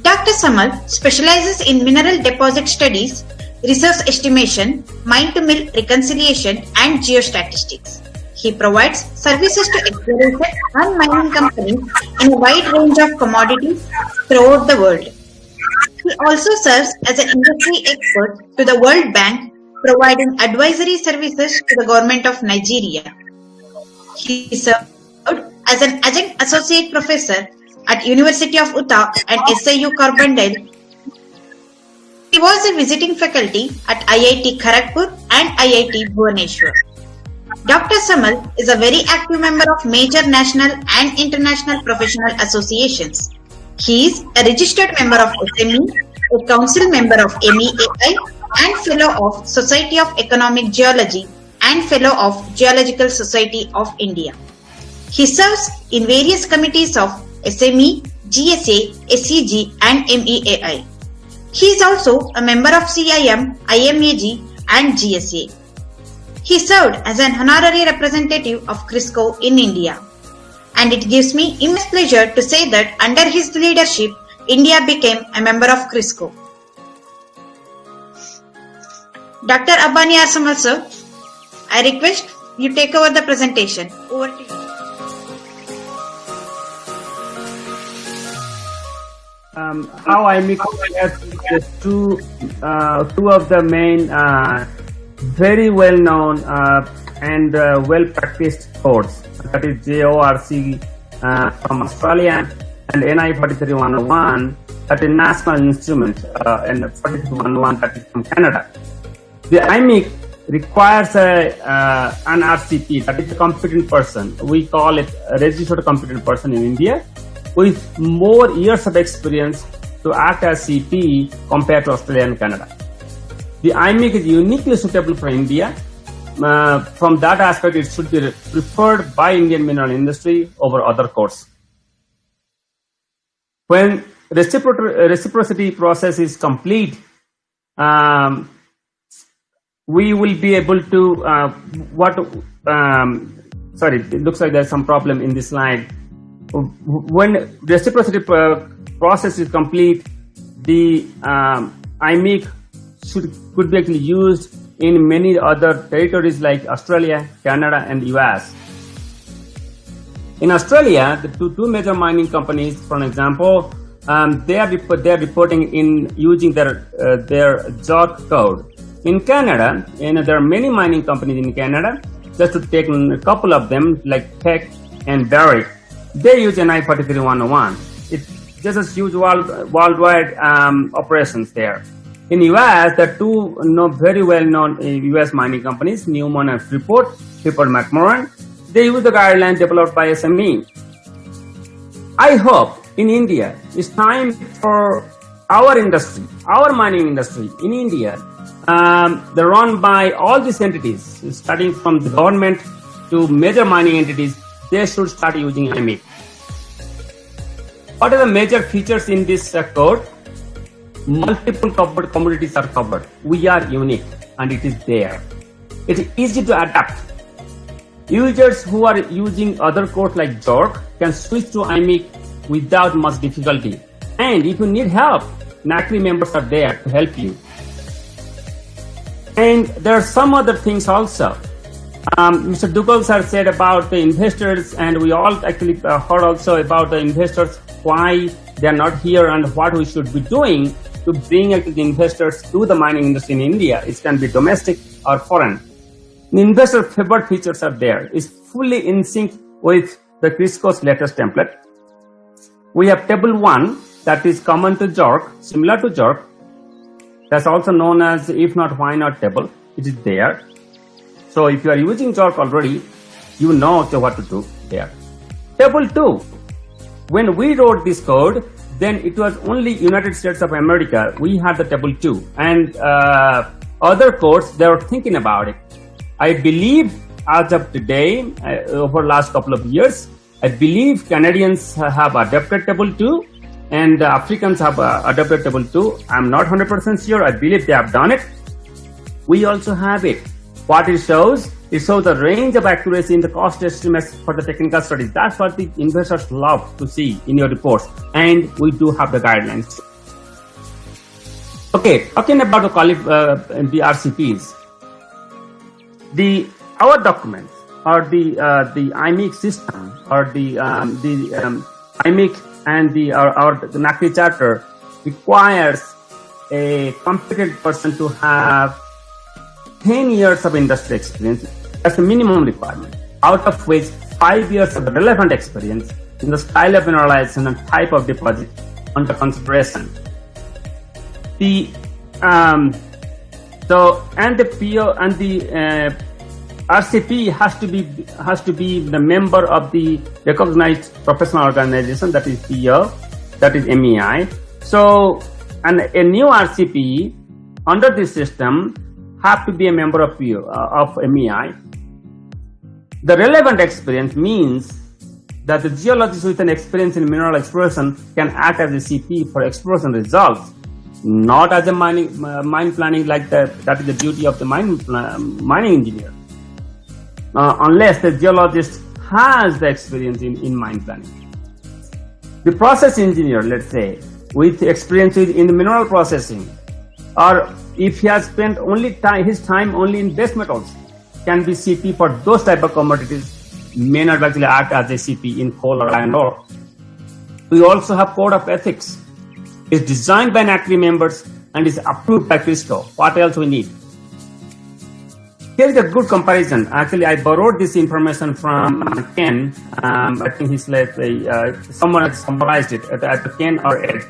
Dr. Samal specializes in mineral deposit studies, resource estimation, mine-to-mill reconciliation, and geostatistics. He provides services to exploration and mining companies in a wide range of commodities throughout the world. He also serves as an industry expert to the World Bank, providing advisory services to the government of Nigeria. He served as an adjunct associate professor at University of Utah and SIU Carbondale. He was a visiting faculty at IIT Kharagpur and IIT Bhubaneswar. Dr. Samal is a very active member of major national and international professional associations. He is a registered member of SME, a council member of MEAI, and fellow of Society of Economic Geology and fellow of Geological Society of India. He serves in various committees of SME, GSA, SEG, and MEAI. He is also a member of CIM, IMAG, and GSA. He served as an honorary representative of CRISCO in India. And it gives me immense pleasure to say that under his leadership, India became a member of CRISCO. Dr. Abani Asamal sir, I request you take over the presentation. Over to you.
How Imic has two of the main very well known and well practiced codes, that is JORC from Australia and NI 43101, that is National Instrument, and 43101, that is from Canada. The Imic requires an RCP, that is a competent person. We call it a registered competent person in India, with more years of experience to act as CP compared to Australia and Canada. The Imic is uniquely suitable for India. From that aspect, it should be preferred by Indian mineral industry over other codes. When reciprocity process is complete, we will be able to, sorry, it looks like there's some problem in this slide. When reciprocity process is complete, the Imic could be actually used in many other territories like Australia, Canada, and US. In Australia, the two major mining companies, for example, they are reporting in using their JORC code. In Canada, there are many mining companies in Canada. Just to take a couple of them, like Teck and Barrick, they use NI 43101. It's just a huge worldwide operations there. In US, there are two very well-known US mining companies, Newmont and Freeport McMoran. They use the guidelines developed by SME. I hope in India, it's time for our industry, our mining industry in India, they're run by all these entities, starting from the government to major mining entities. They should start using Imic. What are the major features in this code? Multiple covered commodities are covered. We are unique and it is there. It is easy to adapt. Users who are using other codes like JORC can switch to Imic without much difficulty. And if you need help, NACRI members are there to help you. And there are some other things also. Mr. Duggal sir said about the investors, and we all actually heard also about the investors, why they are not here and what we should be doing to bring the investors to the mining industry in India. It can be domestic or foreign. The investor favored features are there. It's fully in sync with the Crisco's latest template. We have table 1 that is common to JORC, similar to JORC. That's also known as if not, why not table. It is there. So if you are using JORC already, you know what to do there. Table 2. When we wrote this code, then it was only United States of America. We had the table 2. And other codes, they were thinking about it. I believe as of today, over last couple of years, I believe Canadians have adopted table 2 and Africans have adopted table 2. I'm not 100% sure. I believe they have done it. We also have it. What it shows the range of accuracy in the cost estimates for the technical studies. That's what the investors love to see in your reports. And we do have the guidelines. Okay, talking about the RCPs. Our documents or the Imic system or the Imic and the NACRI charter requires a competent person to have 10 years of industry experience. That's the minimum requirement, out of which 5 years of relevant experience in the style of mineralization and type of deposit under consideration. The PO and the RCP has to be the member of the recognized professional organization, that is PO, that is MEI. So, and a new RCP under this system have to be a member of PO, of MEI. The relevant experience means that the geologist with an experience in mineral exploration can act as a CP for exploration results, not as a mine planning like that. That is the duty of the mining engineer. Unless the geologist has the experience in mine planning. The process engineer, let's say, with experience in the mineral processing, or if he has spent his time only in base metals, can be CP for those type of commodities, may not actually act as a CP in coal or iron ore. We also have code of ethics. It's designed by NACRI members and is approved by CRISCO. What else we need? Here is a good comparison. Actually, I borrowed this information from Ken. I think he's someone has summarized it at Ken or Ed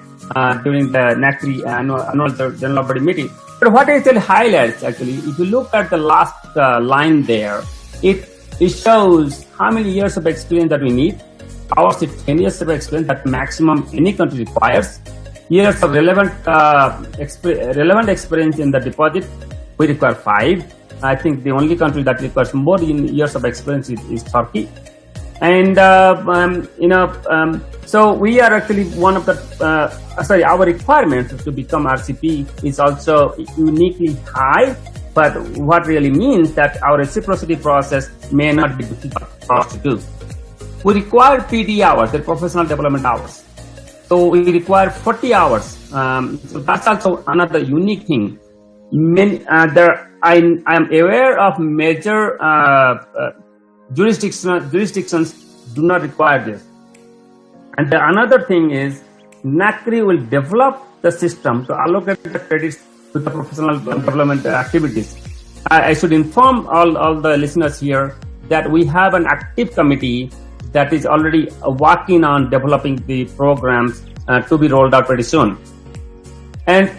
during the NACRI annual general body meeting. But what it actually highlights, actually, if you look at the last line there, it shows how many years of experience that we need. Ours is 10 years of experience, that maximum any country requires. Years of relevant experience in the deposit, we require 5. I think the only country that requires more years of experience is Turkey. And, so we are actually one of the, our requirement to become RCP is also uniquely high, but what really means that our reciprocity process may not be difficult for us to do. We require PD hours, the professional development hours. So we require 40 hours. So that's also another unique thing. I am aware of major jurisdictions do not require this. And another thing is NACRI will develop the system to allocate the credits to the professional development activities. I should inform all the listeners here that we have an active committee that is already working on developing the programs to be rolled out pretty soon. And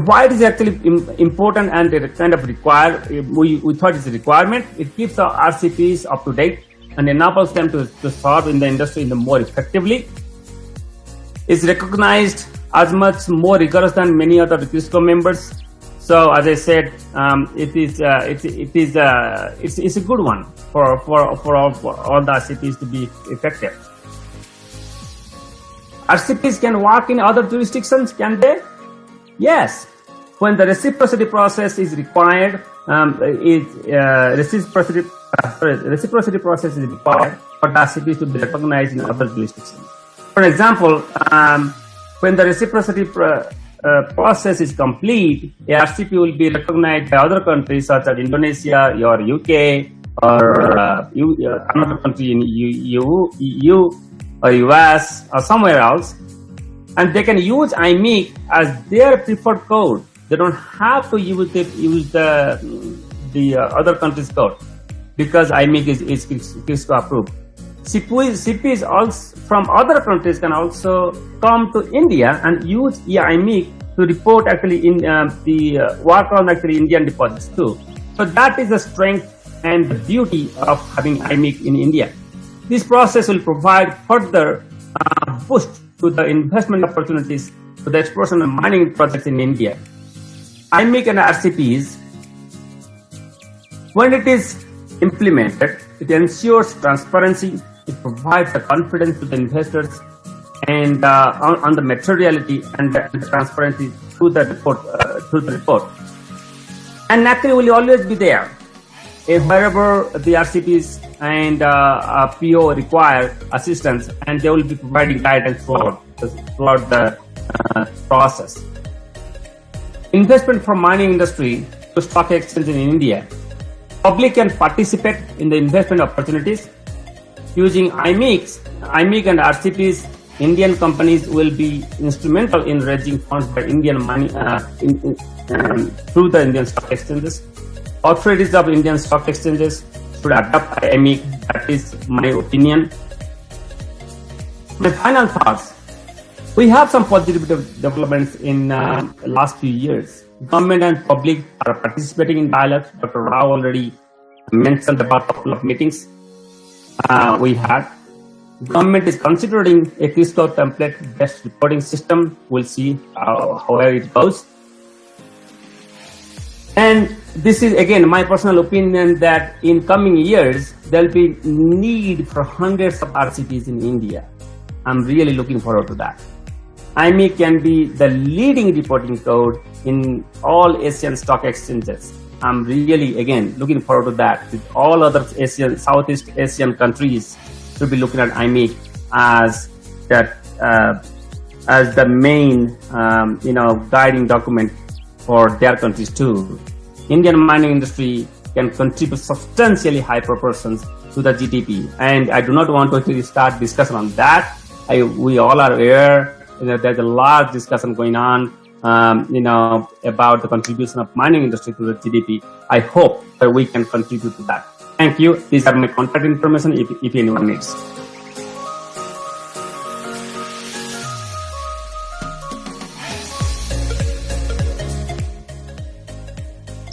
why it is actually important and kind of required, we thought it's a requirement. It keeps the RCPs up to date and enables them to serve in the industry more effectively. It's recognized as much more rigorous than many other CRISCO members. So as I said, it's a good one for all the RCPs to be effective. RCPs can work in other jurisdictions, can they? Yes. When the reciprocity process is required, reciprocity process is required for the RCPs to be recognized in other jurisdictions. For example, when the reciprocity process is complete, a RCP will be recognized by other countries such as Indonesia or UK or another country in EU or US or somewhere else, and they can use Imic as their preferred code. They don't have to use the other country's code because Imic is CRISCO approved. CPs also from other countries can also come to India and use Imic to report actually in the work on actually Indian deposits too. So that is the strength and the beauty of having Imic in India. This process will provide further boost to the investment opportunities to the exploration and mining projects in India. Imic and RCPs, when it is implemented, it ensures transparency. It provides the confidence to the investors and on the materiality and the transparency through the report. And NACRI will always be there. Wherever the RCPs and PO require assistance, and they will be providing guidance throughout the process. Investment from mining industry to stock exchange in India. Public can participate in the investment opportunities. Using Imic and RCPs, Indian companies will be instrumental in raising funds by Indian money through the Indian stock exchanges. Authorities of Indian stock exchanges should adopt Imic. That is my opinion. My final thoughts. We have some positive developments in the last few years. Government and public are participating in dialogues. Dr. Rao already mentioned about a couple of meetings we had. Government is considering a CRISCO template-based reporting system. We'll see where it goes. And this is again my personal opinion that in coming years there'll be need for hundreds of RCPs in India. I'm really looking forward to that. Imic can be the leading reporting code in all Asian stock exchanges. I'm really again looking forward to that. With all other Southeast Asian countries should be looking at Imic as that as the main guiding document for their countries too. Indian mining industry can contribute substantially high proportions to the GDP, and I do not want to actually start discussion on that. We all are aware that there's a large discussion going on, about the contribution of mining industry to the GDP. I hope that we can contribute to that. Thank you. These are my contact information if anyone needs.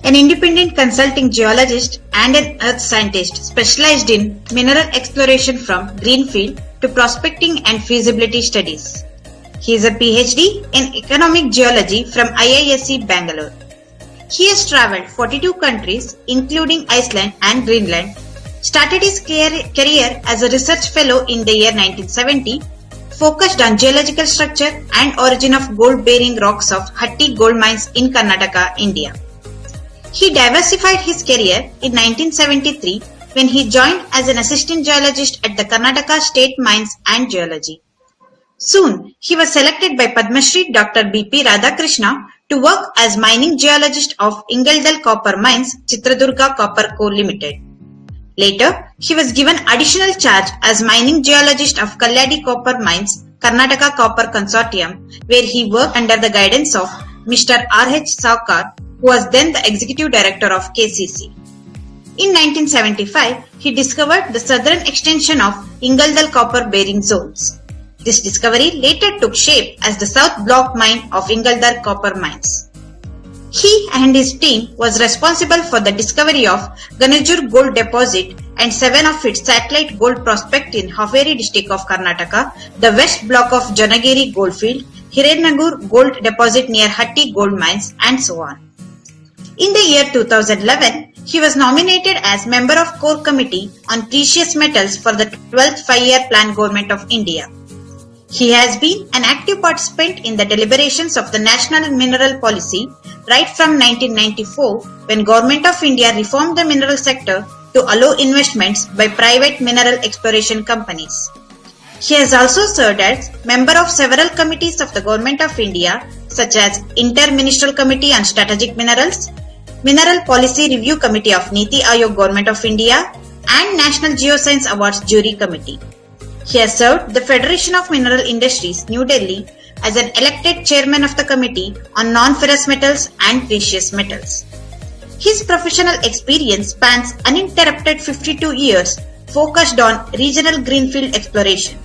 An independent consulting geologist and an earth scientist specialized in mineral exploration from greenfield to prospecting and feasibility studies. He is a PhD in economic geology from IISc Bangalore. He has travelled 42 countries including Iceland and Greenland, started his career as a research fellow in the year 1970, focused on geological structure and origin of gold-bearing rocks of Hatti gold mines in Karnataka, India. He diversified his career in 1973 when he joined as an assistant geologist at the Karnataka State Mines and Geology. Soon, he was selected by Padma Shri Dr. B.P. Radhakrishna to work as mining geologist of Ingeldal Copper Mines, Chitradurga Copper Co. Limited. Later, he was given additional charge as mining geologist of Kalyadi Copper Mines, Karnataka Copper Consortium, where he worked under the guidance of Mr. R.H. Saukar, who was then the executive director of KCC. In 1975, he discovered the southern extension of Ingeldal copper bearing zones. This discovery later took shape as the South Block mine of Ingeldal copper mines. He and his team was responsible for the discovery of Ganajur gold deposit and 7 of its satellite gold prospect in Haveri district of Karnataka, the west block of Janagiri goldfield, Hirenagur gold deposit near Hatti gold mines, and so on. In the year 2011, he was nominated as member of Core Committee on Precious Metals for the 12th 5-year plan Government of India. He has been an active participant in the deliberations of the National Mineral Policy right from 1994 when Government of India reformed the mineral sector to allow investments by private mineral exploration companies. He has also served as member of several committees of the Government of India such as Inter-Ministerial Committee on Strategic Minerals, Mineral Policy Review Committee of Niti Aayog Government of India, and National Geoscience Awards Jury Committee. He has served the Federation of Mineral Industries, New Delhi, as an elected chairman of the Committee on Non-Ferrous Metals and Precious Metals. His professional experience spans uninterrupted 52 years, focused on regional greenfield exploration.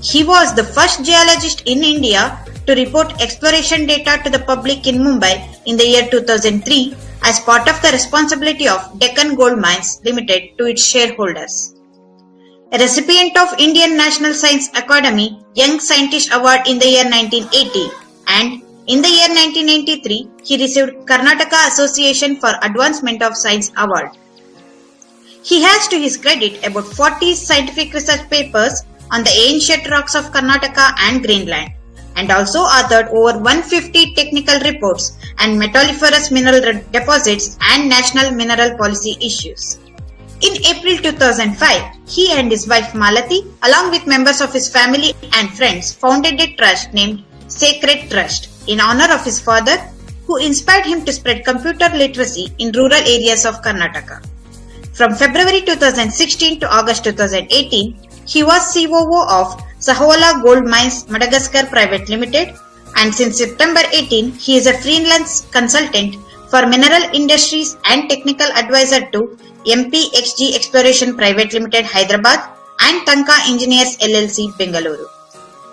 He was the first geologist in India to report exploration data to the public in Mumbai in the year 2003 as part of the responsibility of Deccan Gold Mines Limited to its shareholders. A recipient of Indian National Science Academy Young Scientist Award in the year 1980, and in the year 1993 he received Karnataka Association for Advancement of Science Award. He has to his credit about 40 scientific research papers on the ancient rocks of Karnataka and Greenland, and also authored over 150 technical reports and metalliferous mineral deposits and national mineral policy issues. In April 2005, he and his wife Malati, along with members of his family and friends, founded a trust named Sacred Trust in honor of his father, who inspired him to spread computer literacy in rural areas of Karnataka. From February 2016 to August 2018, he was COO of Sahola Gold Mines Madagascar Private Limited, and since September 18, he is a freelance consultant for mineral industries and technical advisor to MPXG Exploration Private Limited Hyderabad and Tanka Engineers LLC Bengaluru.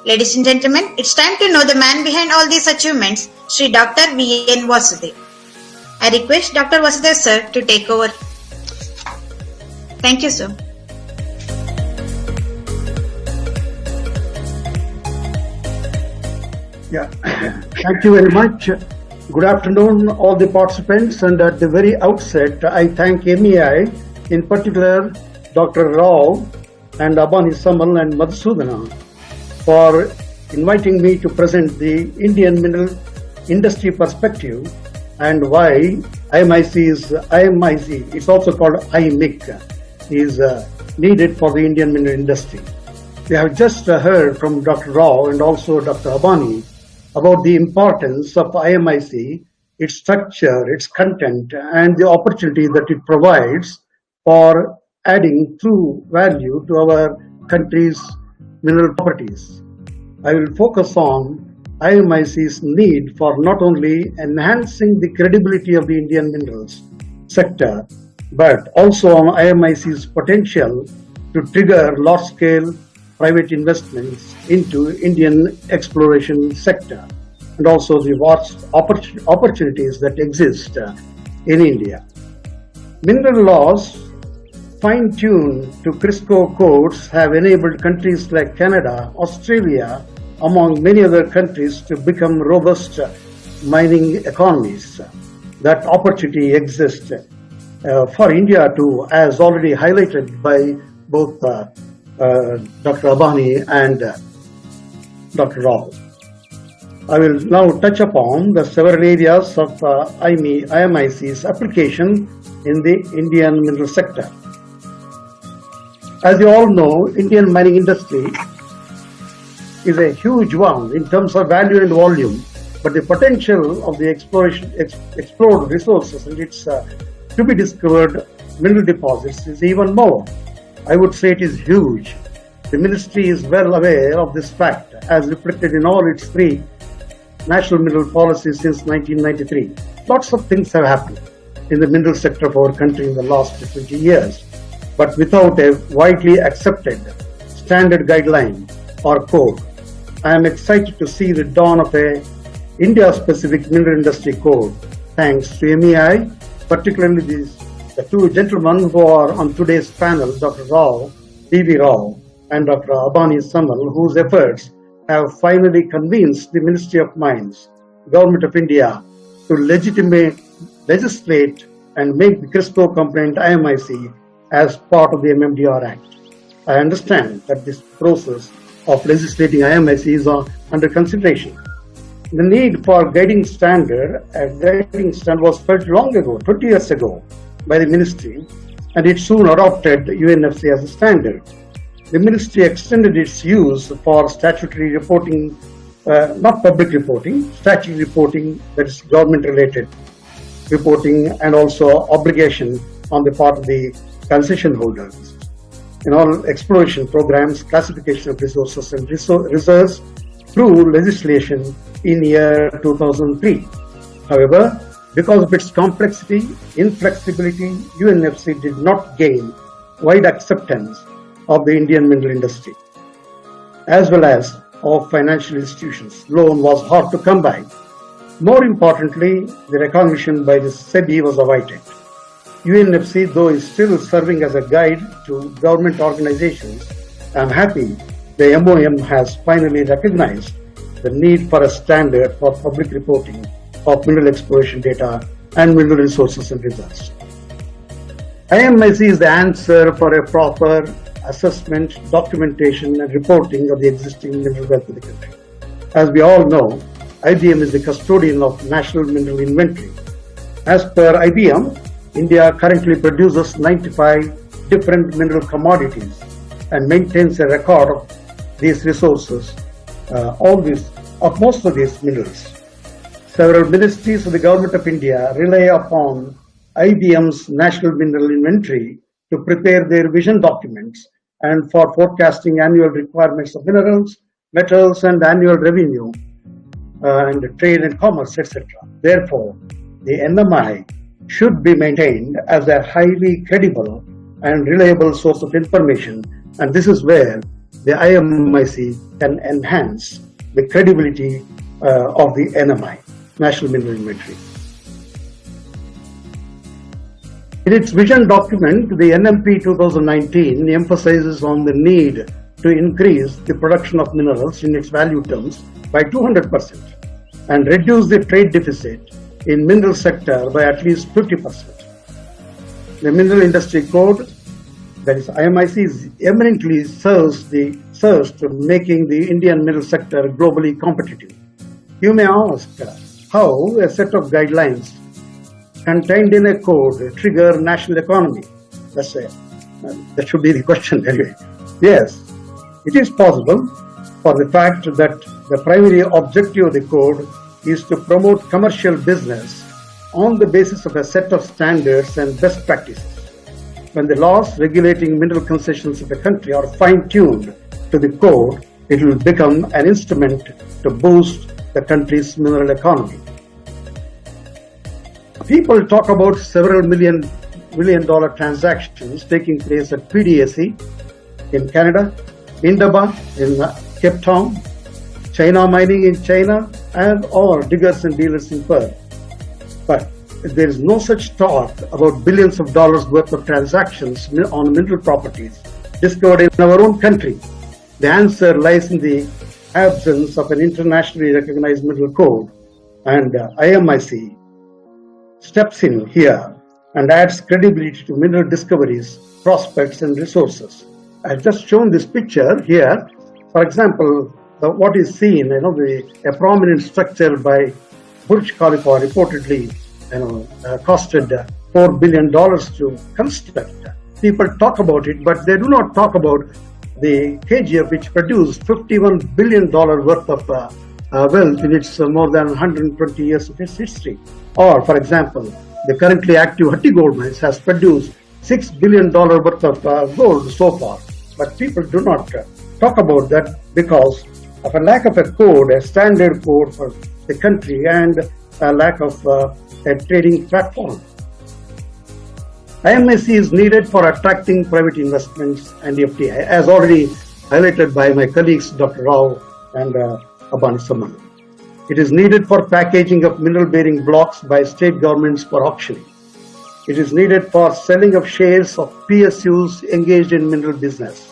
Ladies and gentlemen, it's time to know the man behind all these achievements, Sri Dr. V.N. Vasudev. I request Dr. Vasudev sir to take over. Thank you, sir.
Yeah, thank you very much. Good afternoon, all the participants, and at the very outset, I thank MEI, in particular Dr. Rao and Abani Samal and Madhusudana, for inviting me to present the Indian mineral industry perspective and why IMIC, it's also called Imic, is needed for the Indian mineral industry. We have just heard from Dr. Rao and also Dr. Abani about the importance of IMIC its structure, its content, and the opportunity that it provides for adding true value to our country's mineral properties. I will focus on IMIC's need for not only enhancing the credibility of the Indian minerals sector, but also on IMIC's potential to trigger large-scale private investments into Indian exploration sector, and also the vast opportunities that exist in India. Mineral laws fine-tuned to CRISCO codes have enabled countries like Canada, Australia, among many other countries to become robust mining economies. That opportunity exists for India too, as already highlighted by both Dr. Abani and Dr. Rao. I will now touch upon the several areas of IMIC's application in the Indian mineral sector. As you all know, Indian mining industry is a huge one in terms of value and volume, but the potential of the explored resources and its to be discovered mineral deposits is even more. I would say it is huge. The ministry is well aware of this fact, as reflected in all its three national mineral policies since 1993. Lots of things have happened in the mineral sector of our country in the last 20 years, but without a widely accepted standard guideline or code. I am excited to see the dawn of a India-specific mineral industry code, thanks to MEI, particularly the two gentlemen who are on today's panel, Dr. Rao, P.V. Rao, and Dr. Abani Samal, whose efforts have finally convinced the Ministry of Mines, Government of India, to legislate and make the CRISCO compliant IMIC as part of the MMDR Act. I understand that this process of legislating IMIC is under consideration. The need for guiding standard was felt long ago, 20 years ago, by the ministry, and it soon adopted UNFC as a standard. The ministry extended its use for statutory reporting, not public reporting, statutory reporting, that is government-related reporting, and also obligation on the part of the concession holders. In all exploration programs, classification of resources and reserves through legislation in year 2003. However, because of its complexity, inflexibility, UNFC did not gain wide acceptance of the Indian mineral industry, as well as of financial institutions. Loan was hard to come by. More importantly, the recognition by the SEBI was avoided. UNFC, though, is still serving as a guide to government organizations. I am happy the MOM has finally recognized the need for a standard for public reporting of mineral exploration data and mineral resources and results. IMIC is the answer for a proper assessment, documentation, and reporting of the existing mineral wealth of the country. As we all know, IBM is the custodian of National Mineral Inventory. As per IBM, India currently produces 95 different mineral commodities and maintains a record of these resources, of most of these minerals. Several ministries of the Government of India rely upon IBM's National Mineral Inventory to prepare their vision documents and for forecasting annual requirements of minerals, metals, and annual revenue, and trade and commerce, etc. Therefore, the NMI should be maintained as a highly credible and reliable source of information, and this is where the IMIC can enhance the credibility of the NMI, National Mineral Inventory. In its vision document, the NMP 2019 emphasizes on the need to increase the production of minerals in its value terms by 200% and reduce the trade deficit in mineral sector by at least 50%. The Mineral Industry Code, that is IMIC, eminently serves to making the Indian mineral sector globally competitive. You may ask how a set of guidelines contained in a code trigger national economy. That should be the question anyway. Yes, it is possible for the fact that the primary objective of the code is to promote commercial business on the basis of a set of standards and best practices. When the laws regulating mineral concessions of the country are fine-tuned to the code, it will become an instrument to boost the country's mineral economy. People talk about several million dollar transactions taking place at PDAC in Canada, Indaba in Cape Town, China mining in China, and or diggers and dealers in Perth. But there is no such talk about billions of dollars worth of transactions on mineral properties discovered in our own country. The answer lies in the absence of an internationally recognized mineral code, and IMIC steps in here and adds credibility to mineral discoveries, prospects, and resources. I've just shown this picture here. For example, what is seen, a prominent structure by Burj Khalifa reportedly, costed $4 billion to construct. People talk about it, but they do not talk about the KGF, which produced $51 billion worth of wealth in its more than 120 years of its history. Or, for example, the currently active Hatti Gold Mines has produced $6 billion worth of gold so far. But people do not talk about that because of a lack of a code, a standard code for the country, and a lack of a trading platform. IMIC is needed for attracting private investments and FDI, as already highlighted by my colleagues Dr. Rao and Abani Samal. It is needed for packaging of mineral-bearing blocks by state governments for auctioning. It is needed for selling of shares of PSUs engaged in mineral business.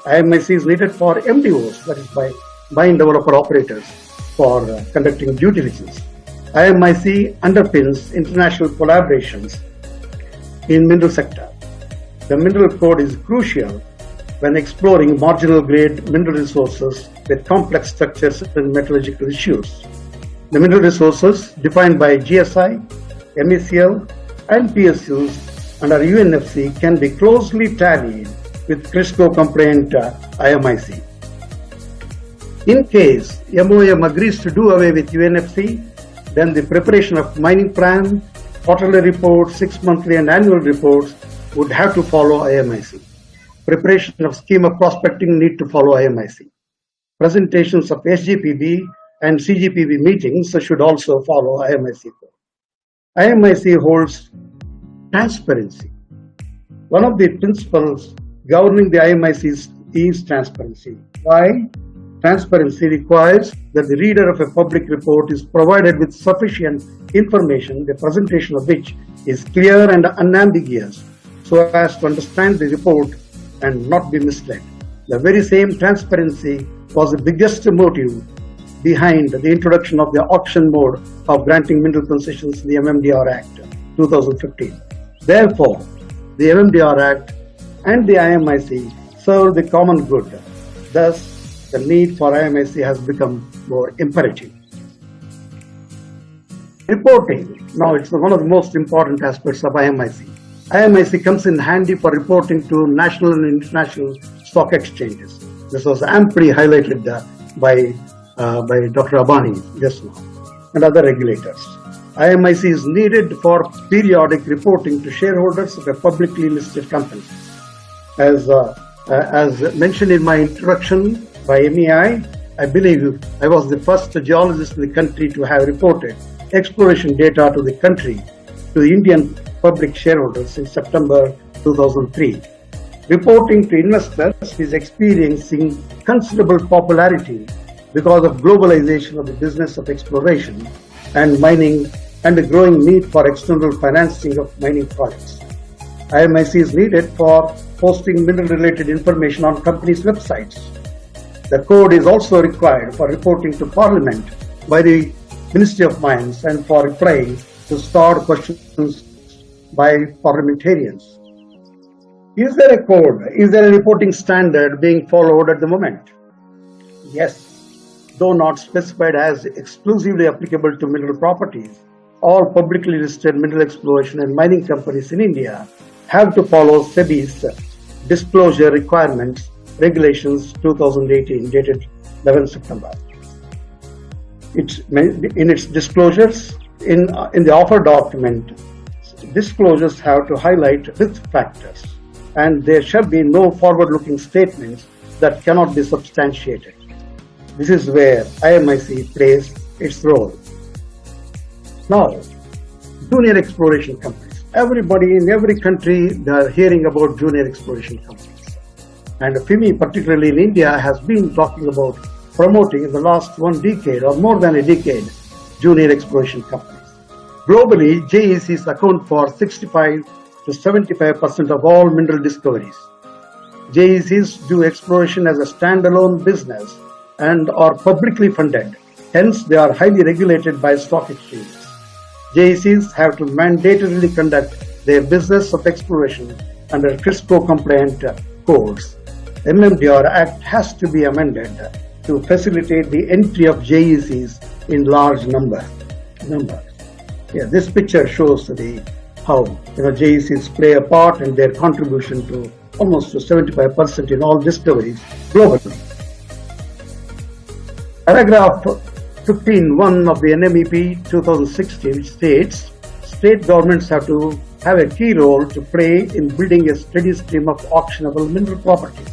IMIC is needed for MDOs, that is by mine developer operators, for conducting due diligence. IMIC underpins international collaborations in mineral sector. The mineral code is crucial when exploring marginal grade mineral resources with complex structures and metallurgical issues. The mineral resources defined by GSI, MECL, and PSUs under UNFC can be closely tallied with CRISCO compliant IMIC. In case MOM agrees to do away with UNFC, then the preparation of mining plan, quarterly reports, 6 monthly and annual reports would have to follow IMIC. Preparation of scheme of prospecting need to follow IMIC. Presentations of SGPB and CGPB meetings should also follow IMIC. IMIC holds transparency. One of the principles governing the IMIC is transparency. Why? Transparency requires that the reader of a public report is provided with sufficient information, the presentation of which is clear and unambiguous, so as to understand the report and not be misled. The very same transparency was the biggest motive behind the introduction of the auction mode of granting mineral concessions in the MMDR Act 2015. Therefore, the MMDR Act and the IMIC serve the common good. Thus, the need for IMIC has become more imperative. Reporting. Now, it's one of the most important aspects of IMIC. IMIC comes in handy for reporting to national and international stock exchanges. This was amply highlighted by Dr. Abani just now and other regulators. IMIC is needed for periodic reporting to shareholders of a publicly listed company. As mentioned in my introduction by MEI, I believe I was the first geologist in the country to have reported exploration data to the country, to the Indian public shareholders in September 2003. Reporting to investors is experiencing considerable popularity because of globalization of the business of exploration and mining and the growing need for external financing of mining projects. IMIC is needed for posting mineral-related information on companies' websites. The code is also required for reporting to Parliament by the Ministry of Mines and for replying to starred questions by parliamentarians. Is there a code? Is there a reporting standard being followed at the moment? Yes, though not specified as exclusively applicable to mineral properties, all publicly listed mineral exploration and mining companies in India have to follow SEBI's disclosure requirements, regulations 2018, dated 11 September. In its disclosures, in the offer document, disclosures have to highlight risk factors, and there shall be no forward-looking statements that cannot be substantiated. This is where IMIC plays its role. Now, junior exploration companies. Everybody in every country, they are hearing about junior exploration companies. And FIMI, particularly in India, has been talking about promoting in the last 1 decade or more than a decade, junior exploration companies. Globally, JECs account for 65 to 75% of all mineral discoveries. JECs do exploration as a standalone business and are publicly funded. Hence, they are highly regulated by stock exchanges. JECs have to mandatorily conduct their business of exploration under FISCO-compliant codes. MMDR Act has to be amended to facilitate the entry of JECs in large numbers. Yeah, this picture shows how JECs play a part and their contribution to almost to 75% in all discoveries globally. Paragraph 15.1 of the NMEP 2016 states, state governments have to have a key role to play in building a steady stream of auctionable mineral properties.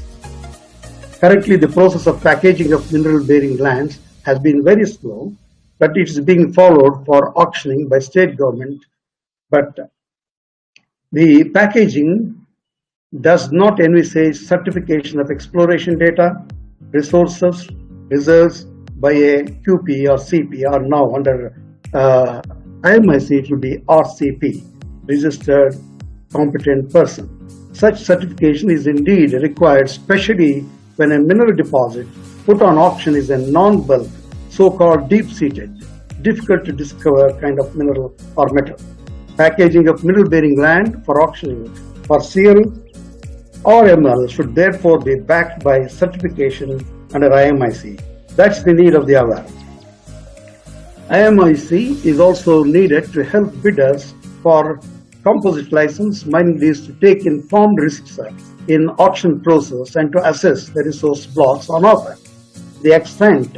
Currently, the process of packaging of mineral-bearing lands has been very slow, but it is being followed for auctioning by state government. But the packaging does not envisage certification of exploration data, resources, reserves by a QP or CP, or now under IMIC it will be RCP, registered competent person. Such certification is indeed required, especially when a mineral deposit put on auction is a non-bulk, so-called deep-seated, difficult to discover kind of mineral or metal. Packaging of mineral-bearing land for auctioning for CL or ML should therefore be backed by certification under IMIC. That's the need of the hour. IMIC is also needed to help bidders for composite license mining lease to take informed risks in auction process and to assess the resource blocks on offer. The extent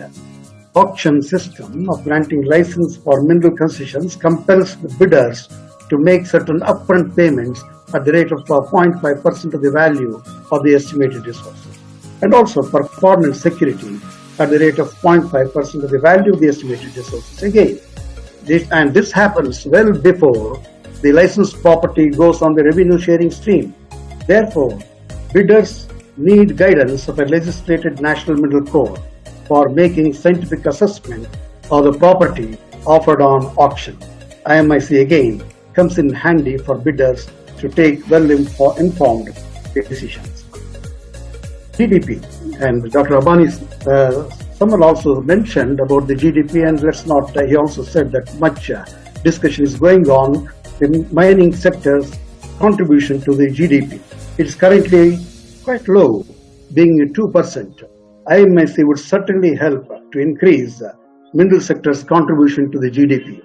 auction system of granting license for mineral concessions compels the bidders to make certain upfront payments at the rate of 0.5% of the value of the estimated resources, and also performance security at the rate of 0.5% of the value of the estimated resources again. This happens well before the licensed property goes on the revenue sharing stream. Therefore, bidders need guidance of a legislated national mineral code for making scientific assessment of the property offered on auction. IMIC again comes in handy for bidders to take well-informed decisions. GDP, and Dr. Abani, someone also mentioned about the GDP, and let's not, he also said that much discussion is going on the mining sector's contribution to the GDP. It is currently quite low, being 2%. IMIC would certainly help to increase mineral sector's contribution to the GDP.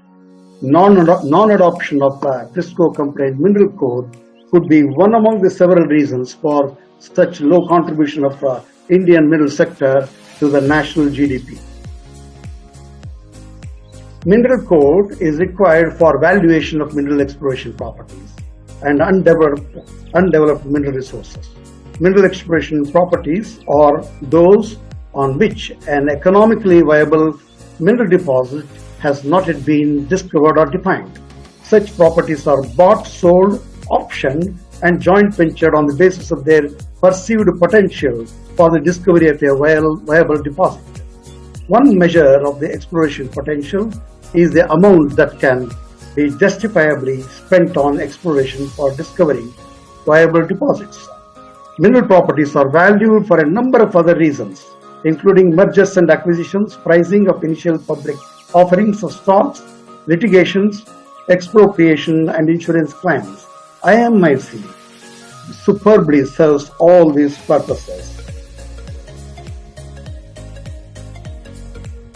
Non-adoption of FISCO-compliant mineral code could be one among the several reasons for such low contribution of Indian mineral sector to the national GDP. Mineral code is required for valuation of mineral exploration properties and undeveloped mineral resources. Mineral exploration properties are those on which an economically viable mineral deposit has not yet been discovered or defined. Such properties are bought, sold, optioned, and joint ventured on the basis of their perceived potential for the discovery of a viable deposit. One measure of the exploration potential is the amount that can be justifiably spent on exploration for discovering viable deposits. Mineral properties are valued for a number of other reasons, including mergers and acquisitions, pricing of initial public offerings of stocks, litigations, expropriation, and insurance claims. IMIC superbly serves all these purposes.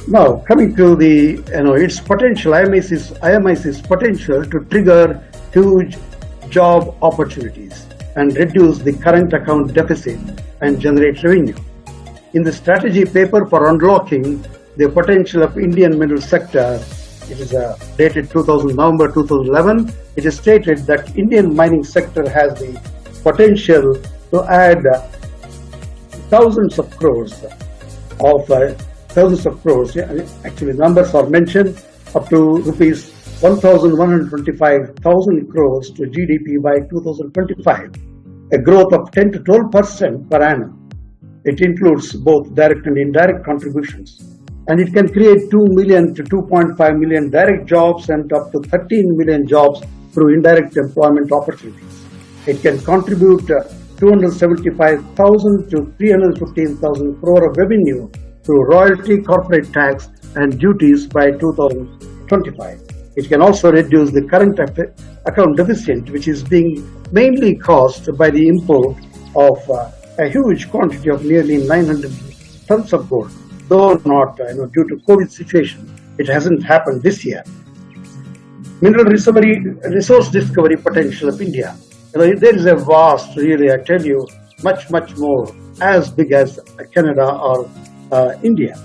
Now, coming to the, its potential, IMIC's potential to trigger huge job opportunities and reduce the current account deficit and generate revenue. In the strategy paper for unlocking the potential of Indian mineral sector, it is dated November 2011. It is stated that Indian mining sector has the potential to add thousands of crores. Actually, numbers are mentioned up to rupees 1,125,000 crores to GDP by 2025, a growth of 10 to 12% per annum. It includes both direct and indirect contributions, and it can create 2 million to 2.5 million direct jobs and up to 13 million jobs through indirect employment opportunities. It can contribute 275,000 to 315,000 crore of revenue through royalty, corporate tax, and duties by 2025. It can also reduce the current account deficit, which is being mainly caused by the import of a huge quantity of nearly 900 tons of gold. Though not due to COVID situation, it hasn't happened this year. Mineral resource discovery potential of India. There is a vast, really, I tell you, much more, as big as Canada or Australia.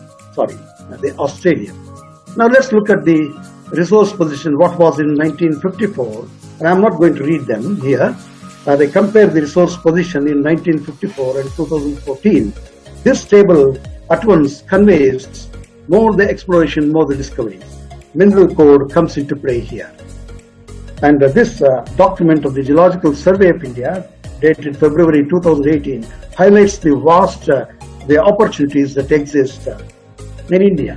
Now let's look at the resource position, what was in 1954, and I'm not going to read them here. They compare the resource position in 1954 and 2014. This table at once conveys more the exploration, more the discovery. Mineral code comes into play here. And this document of the Geological Survey of India, dated February 2018, highlights the vast the opportunities that exist in India.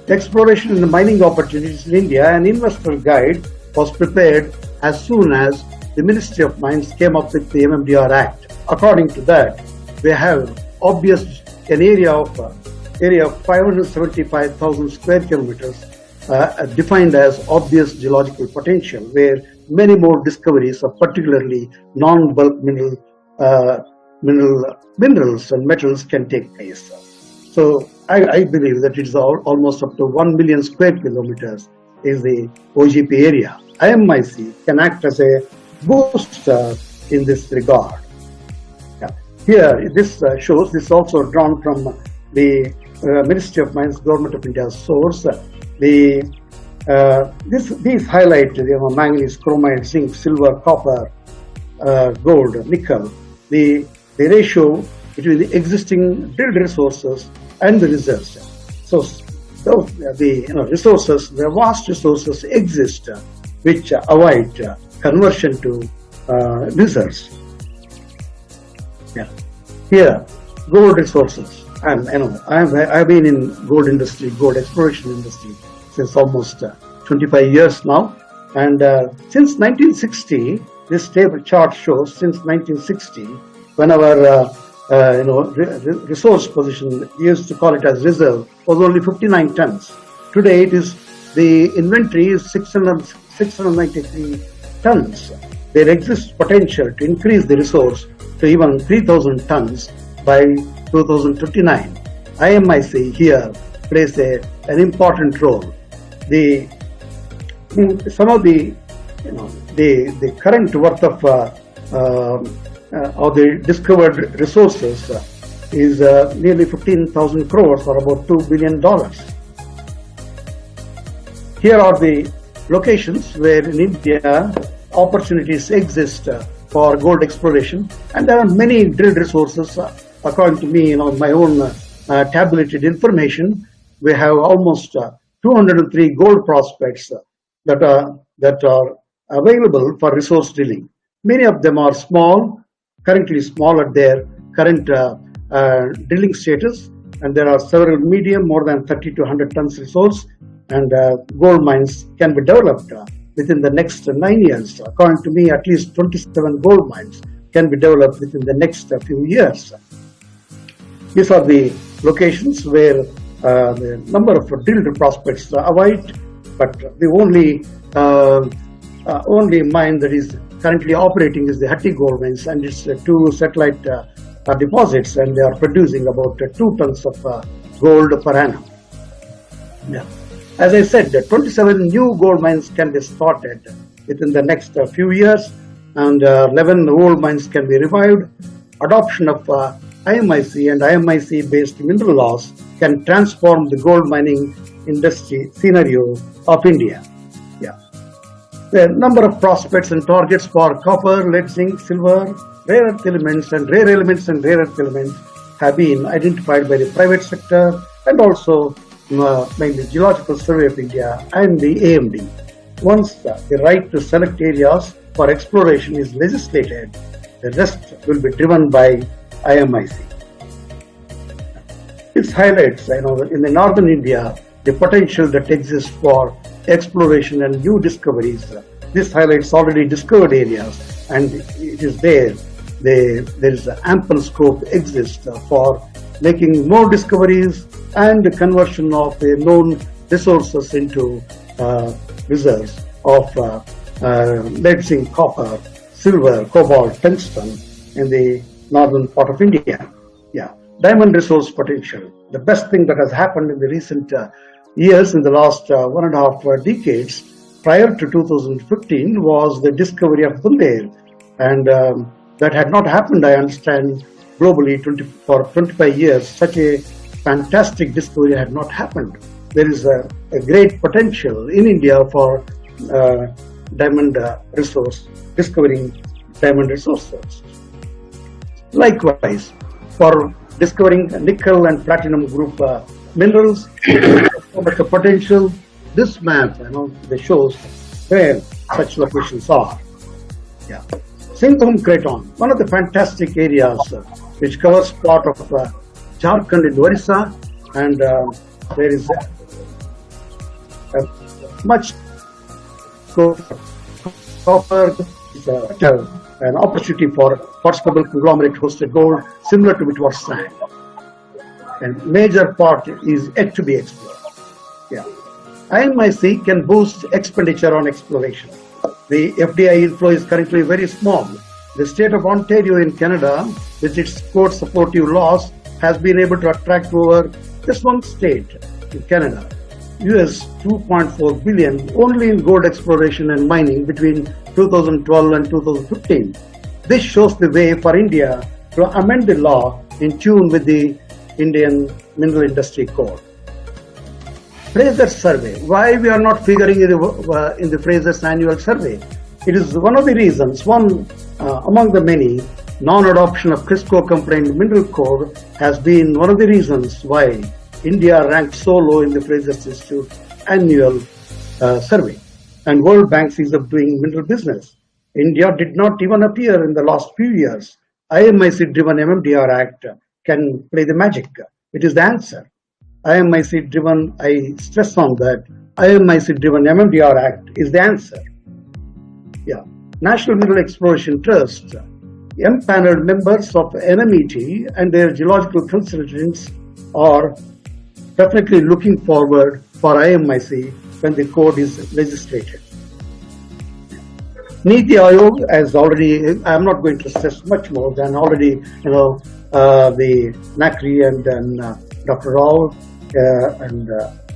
The exploration and the mining opportunities in India, an investor guide was prepared as soon as the Ministry of Mines came up with the MMDR Act. According to that, we have an area of 575,000 square kilometers defined as obvious geological potential, where many more discoveries of particularly non-bulk minerals and metals can take place. So I believe that it is almost up to 1 million square kilometers is the OGP area. IMIC can act as a boost in this regard. Here, this shows, this is also drawn from the Ministry of Mines, Government of India's source. These highlight manganese, chromite, zinc, silver, copper, gold, nickel, the ratio between the existing drilled resources and the reserves. So the resources, the vast resources exist which avoid conversion to reserves. Here, gold resources. And I've been in gold industry, gold exploration industry since almost 25 years now. And since 1960, this table chart shows since 1960, when our resource position, we used to call it as reserve, was only 59 tons. Today, the inventory is 693 tons. There exists potential to increase the resource to even 3,000 tons by 2029. IMIC here plays an important role. Some of the current worth of the discovered resources is nearly 15,000 crores, or about $2 billion. Here are the locations where in India opportunities exist for gold exploration, and there are many drilled resources. According to me, my own tabulated information, we have almost 203 gold prospects that are available for resource drilling. Many of them are small, currently small at their current drilling status, and there are several medium, more than 30 to 100 tons resource, and gold mines can be developed within the next 9 years. According to me, at least 27 gold mines can be developed within the next few years. These are the locations where the number of drilled prospects are wide, but the only mine that is currently operating is the Hatti gold mines, and it's 2 satellite deposits, and they are producing about 2 tons of gold per annum. As I said, 27 new gold mines can be started within the next few years, and 11 old mines can be revived. Adoption of IMIC and IMIC-based mineral laws can transform the gold mining industry scenario of India. Yeah. The number of prospects and targets for copper, lead, zinc, silver, rare earth elements and rare elements have been identified by the private sector and also by the Geological Survey of India and the AMD. Once the right to select areas for exploration is legislated, the rest will be driven by IMIC. This highlights, in the northern India, the potential that exists for exploration and new discoveries. This highlights already discovered areas, and it is there is ample scope exists for making more discoveries and the conversion of the known resources into reserves of lead, zinc, copper, silver, cobalt, tungsten in the northern part of India. Yeah, diamond resource potential. The best thing that has happened in the recent years, in the last 1.5 decades, prior to 2015, was the discovery of Bundelkhand, and that had not happened, I understand, globally for 25 years. Such a fantastic discovery had not happened. There is a great potential in India for diamond resource, discovering diamond resources. Likewise, for discovering nickel and platinum group minerals, so much of potential. This map, that shows where such locations are. Yeah. Singhbhum Craton, one of the fantastic areas which covers part of Jharkhand in Orissa, and there is much scope for copper, an opportunity for possible conglomerate hosted gold, similar to it was sand. And major part is yet to be explored. Yeah. IMIC can boost expenditure on exploration. The FDI inflow is currently very small. The state of Ontario in Canada, with its court supportive laws, has been able to attract over just one state in Canada, US $2.4 billion only in gold exploration and mining between 2012 and 2015. This shows the way for India to amend the law in tune with the Indian Mineral Industry Code. Fraser Survey. Why we are not figuring in the Fraser's annual survey? It is one of the reasons, among the many, non-adoption of CRISCO-compliant mineral code has been one of the reasons why India ranked so low in the Fraser Institute annual survey. And World Bank sees of doing mineral business. India did not even appear in the last few years. IMIC-driven MMDR Act can play the magic. It is the answer. IMIC-driven, I stress on that, IMIC-driven MMDR Act is the answer. Yeah. National Mineral Exploration Trust, empaneled members of NMET and their geological consultants are definitely looking forward for IMIC when the code is legislated. Niti Aayog, as already, I am not going to stress much more than already, the NACRI and then Dr. Rao and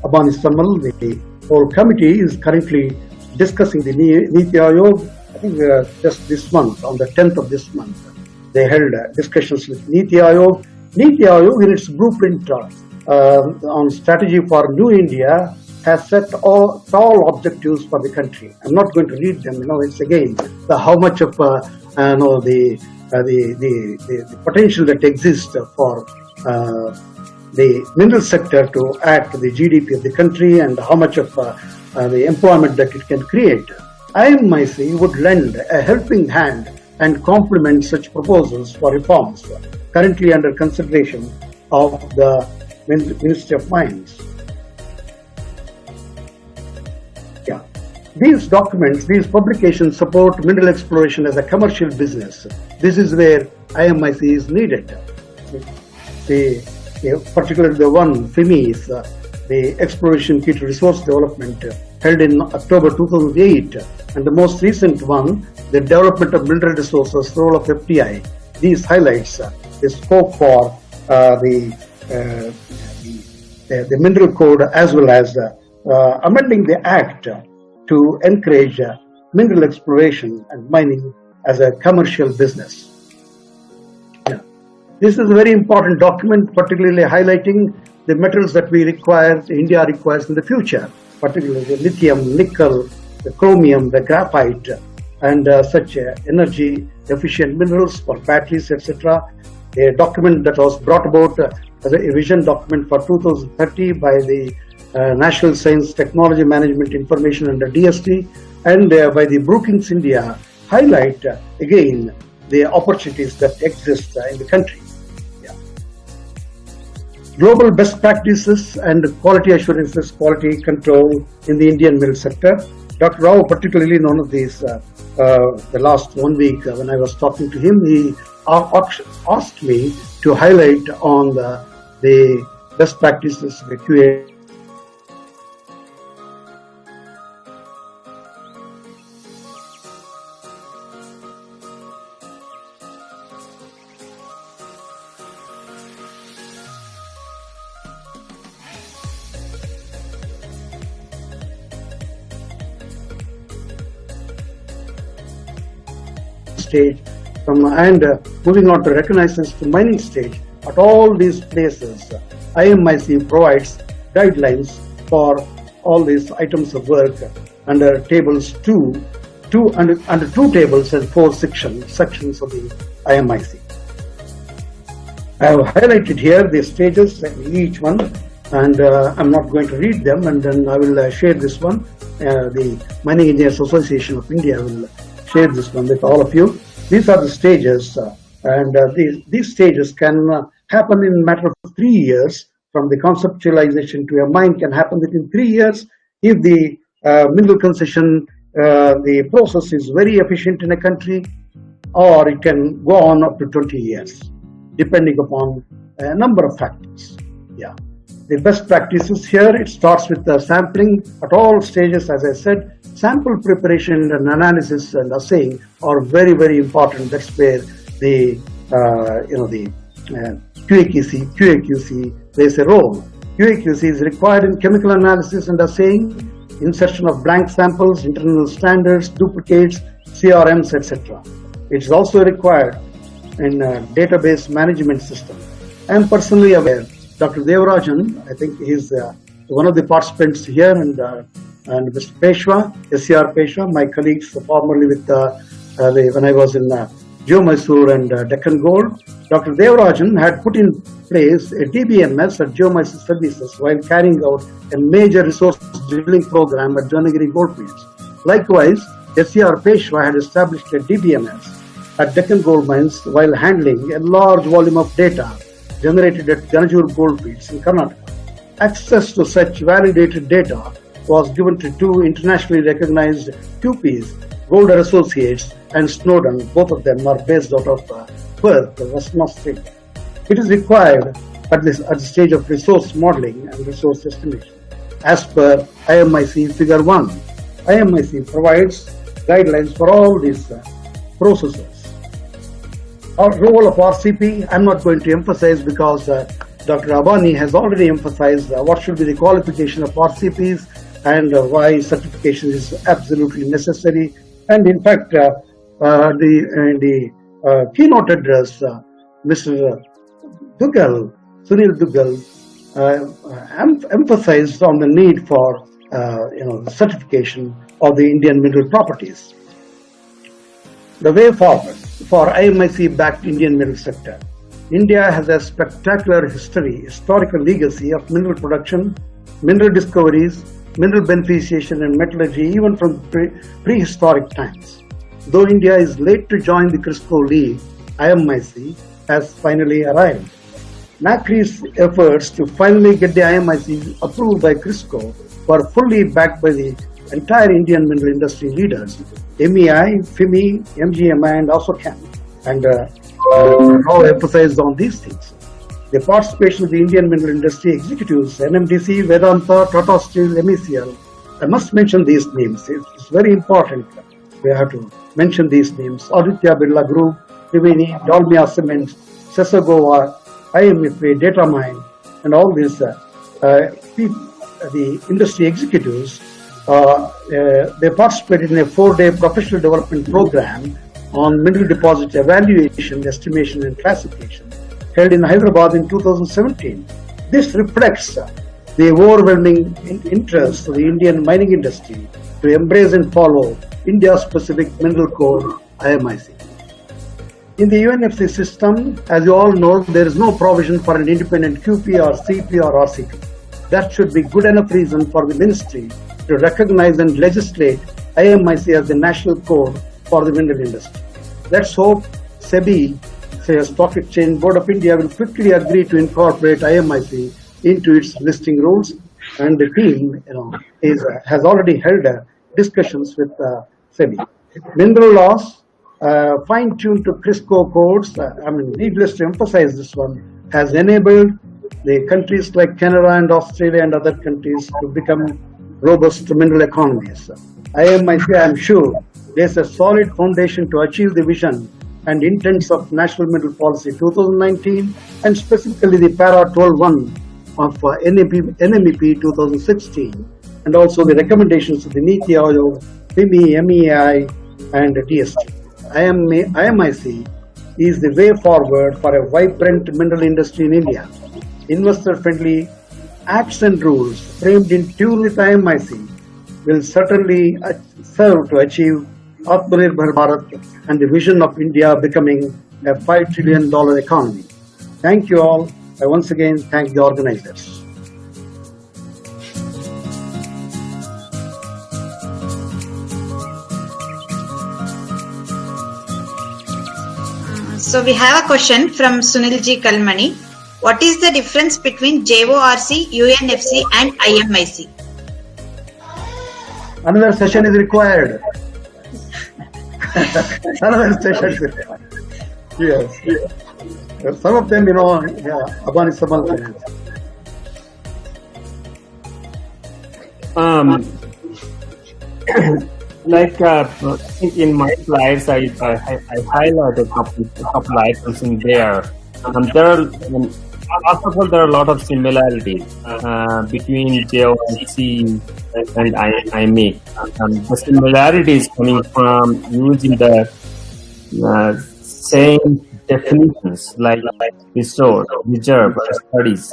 Abani Samal, the whole committee is currently discussing the Niti Aayog. I think just this month, on the 10th of this month, they held discussions with Niti Aayog. Niti Aayog, in its blueprint on strategy for New India, has set all objectives for the country. I'm not going to read them. It's again how much of the potential that exists for the mineral sector to add to the GDP of the country and how much of the employment that it can create. IMIC would lend a helping hand and complement such proposals for reforms currently under consideration of the Ministry of Mines. Yeah. These documents, these publications support mineral exploration as a commercial business. This is where IMIC is needed. Particularly the one, FIMI, the Exploration Key to Resource Development, held in October 2008, and the most recent one, the Development of Mineral Resources, role of FDI. These highlights the scope for the mineral code as well as amending the act to encourage mineral exploration and mining as a commercial business. Yeah. This is a very important document, particularly highlighting the metals that we require, India requires in the future, particularly the lithium, nickel, the chromium, the graphite, and such energy efficient minerals for batteries, etc. A document that was brought about as a vision document for 2030 by the National Science Technology Management Information under DST, and by the Brookings India highlight again the opportunities that exist in the country. Yeah. Global best practices and quality assurances, quality control in the Indian mineral sector. Dr. Rao, particularly in one of these, the last 1 week when I was talking to him, he asked me to highlight on the best practices, the QA stage and moving on to recognizance to mining stage. At all these places, IMIC provides guidelines for all these items of work under tables under two tables and 4 sections of the IMIC. I have highlighted here the stages in each one, and I'm not going to read them, and then I will share this one. The Mining Engineers Association of India will share this one with all of you. These are the stages, and these stages can happen in a matter of 3 years. From the conceptualization to a mine can happen within 3 years if the mineral concession, the process is very efficient in a country, or it can go on up to 20 years, depending upon a number of factors. Yeah. The best practices here, it starts with the sampling at all stages. As I said, sample preparation and analysis and assaying are very, very important. That's where the QAQC plays a role. QAQC is required in chemical analysis and assaying, insertion of blank samples, internal standards, duplicates, CRMs, etc. It's also required in database management system. I am personally aware. Dr. Devarajan, I think he's one of the participants here, and Mr. Peshwa, SCR Peshwa, my colleagues formerly with when I was in Geomysore and Deccan Gold. Dr. Devarajan had put in place a DBMS at Geomysore Services while carrying out a major resource drilling program at Janagiri Goldfields. Likewise, SCR Peshwa had established a DBMS at Deccan Gold Mines while handling a large volume of data generated at Janajur Goldfields in Karnataka. Access to such validated data was given to 2 internationally recognized QPs, Golder Associates and Snowden. Both of them are based out of Perth, Western Australia. It is required at the stage of resource modeling and resource estimation. As per IMIC Figure 1, IMIC provides guidelines for all these processes. Our role of RCP, I'm not going to emphasize because Dr. Abani has already emphasized what should be the qualification of RCPs and why certification is absolutely necessary. And in fact, the keynote address, Mr. Sunil Duggal, emphasized on the need for the certification of the Indian mineral properties. The way forward for IMIC-backed Indian mineral sector. India has a spectacular historical legacy of mineral production, mineral discoveries, mineral beneficiation and metallurgy even from prehistoric times. Though India is late to join the CRISCO League, IMIC has finally arrived. NACRI's efforts to finally get the IMIC approved by CRISCO were fully backed by the entire Indian mineral industry leaders, MEI, FIMI, MGMI and also CAM. And Rao emphasized on these things. The participation of the Indian mineral industry executives, NMDC, Vedanta, Tata Steel, MECL. I must mention these names. It's very important. We have to mention these names. Aditya Birla Group, Triveni, Dalmia Cement, Sesagova, IMFA, Datamine, and all these the industry executives, they participated in a 4-day professional development program on mineral deposit evaluation, estimation, and classification held in Hyderabad in 2017. This reflects the overwhelming interest of the Indian mining industry to embrace and follow India-specific mineral code IMIC. In the UNFC system, as you all know, there is no provision for an independent QP or CP or RCP. That should be good enough reason for the ministry to recognize and legislate IMIC as the national code for the mineral industry. Let's hope SEBI, Stock Exchange Board of India, will quickly agree to incorporate IMIC into its listing rules, and the team has already held discussions with SEBI. Mineral laws fine-tuned to CRISCO codes, needless to emphasize this one, has enabled the countries like Canada and Australia and other countries to become robust mineral economies. IMIC, I am sure, lays a solid foundation to achieve the vision and intents of National Mineral Policy 2019 and specifically the Para 12.1 of NMEP 2016 and also the recommendations of the Niti Aayog, PIMI, MEI and DST. IMIC is the way forward for a vibrant mineral industry in India. Investor-friendly acts and rules framed in tune with IMIC will certainly serve to achieve Atmanirbhar Bharat and the vision of India becoming a $5 trillion economy. Thank you all. I once again thank the organizers.
So we have a question from Sunil G. Kalmani. What is the difference between JORC, UNFC and IMIC?
Another session is required. Another session is required. Yes. Some of them, Abani Samal.
In my slides, I highlighted a couple items in there. First of all, there are a lot of similarities between JORC and Imic. The similarities coming from using the same definitions like resource, reserve, studies,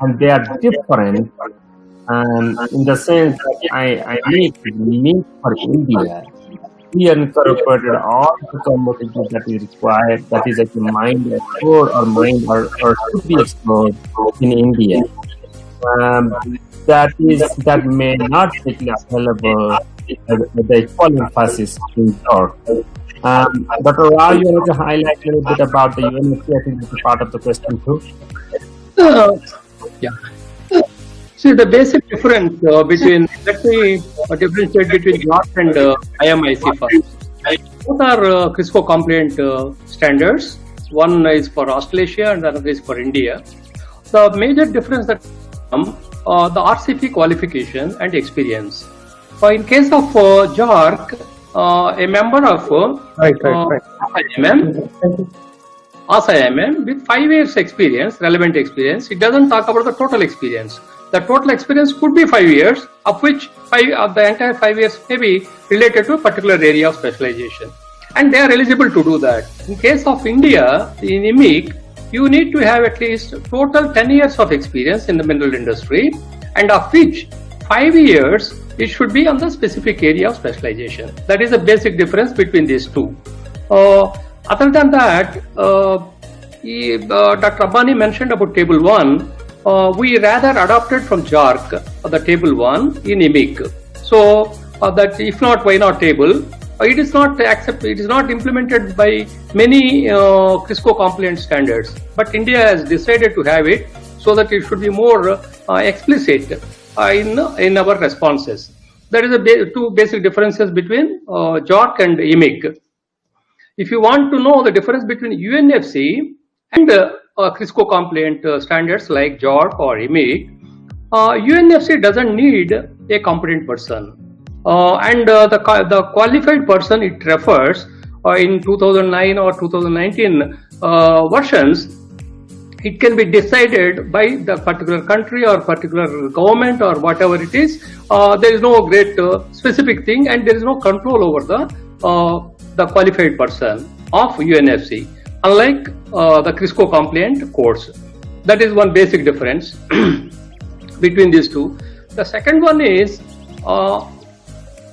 and they are different. In the sense that Imic for India, we incorporated all the commodities that is required, that is like mined, explored or mined or should be explored in India. That may not be available with the equal emphasis in York. Dr. Rao, you want to highlight a little bit about the UNFC? I think that's a part of the question too.
Yeah. See, the basic difference between, let me differentiate between JORC and IMIC first. Both are CRISCO compliant standards. One is for Australasia and the other is for India. The major difference that the RCP qualification and experience. In case of JORC, a member of IMM with 5 years experience, relevant experience, it doesn't talk about the total experience. The total experience could be 5 years, of which the entire 5 years may be related to a particular area of specialization. And they are eligible to do that. In case of India, in Imic, you need to have at least total 10 years of experience in the mineral industry, and of which 5 years it should be on the specific area of specialization. That is the basic difference between these two. Other than that, Dr. Abani mentioned about Table 1. We rather adopted from JORC the Table 1 in Imic. So that if not, why not table? It is not accepted. It is not implemented by many CRISCO compliant standards. But India has decided to have it so that it should be more explicit in our responses. There is two basic differences between JORC and Imic. If you want to know the difference between UNFC and CRISCO compliant standards like JORC or Imic, UNFC doesn't need a competent person. And the qualified person it refers in 2009 or 2019 versions, it can be decided by the particular country or particular government or whatever it is. There is no great specific thing, and there is no control over the qualified person of UNFC, unlike the CRISCO compliant codes. that is one basic difference between these two. The second one is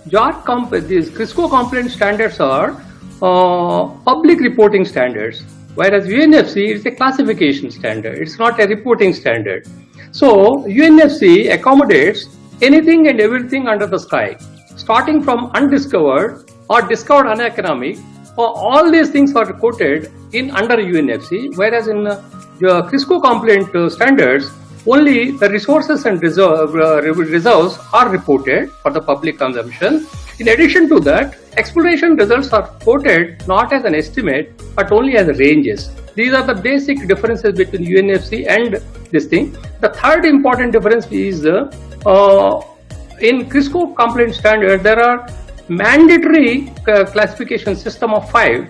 these Crisco compliant standards are public reporting standards, whereas UNFC is a classification standard. It's not a reporting standard. So UNFC accommodates anything and everything under the sky, starting from undiscovered or discovered uneconomic. All these things are reported in under UNFC, whereas in Crisco compliant standards, only the resources and reserves are reported for the public consumption. In addition to that, exploration results are quoted not as an estimate but only as ranges. These are the basic differences between UNFC and this thing. The third important difference is in Crisco compliant standard, there are mandatory classification system of 5,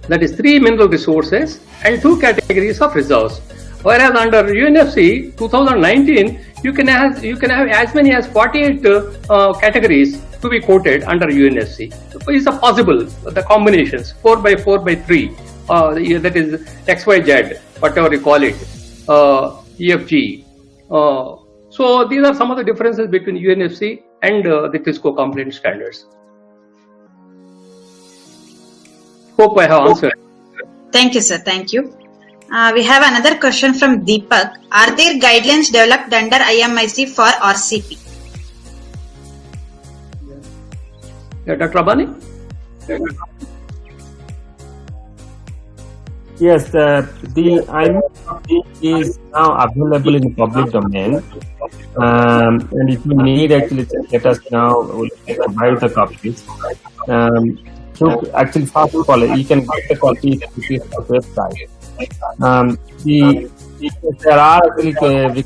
that is 3 mineral resources and 2 categories of reserves. Whereas under UNFC 2019, you can have as many as 48 categories to be quoted under UNFC. It's possible, the combinations 4x4x3, that is XYZ, whatever you call it, EFG. So these are some of the differences between UNFC and the Crisco compliant standards. Hope I have answered.
Thank you, sir. Thank you. We have another question from Deepak. Are there guidelines developed under IMIC for RCP?
Yeah, Dr. Abani?
Yes, the IMIC is now available in the public domain. And if you need, actually, let us know. We'll provide the copies. Actually, first of all, you can get the copy at the website. There are required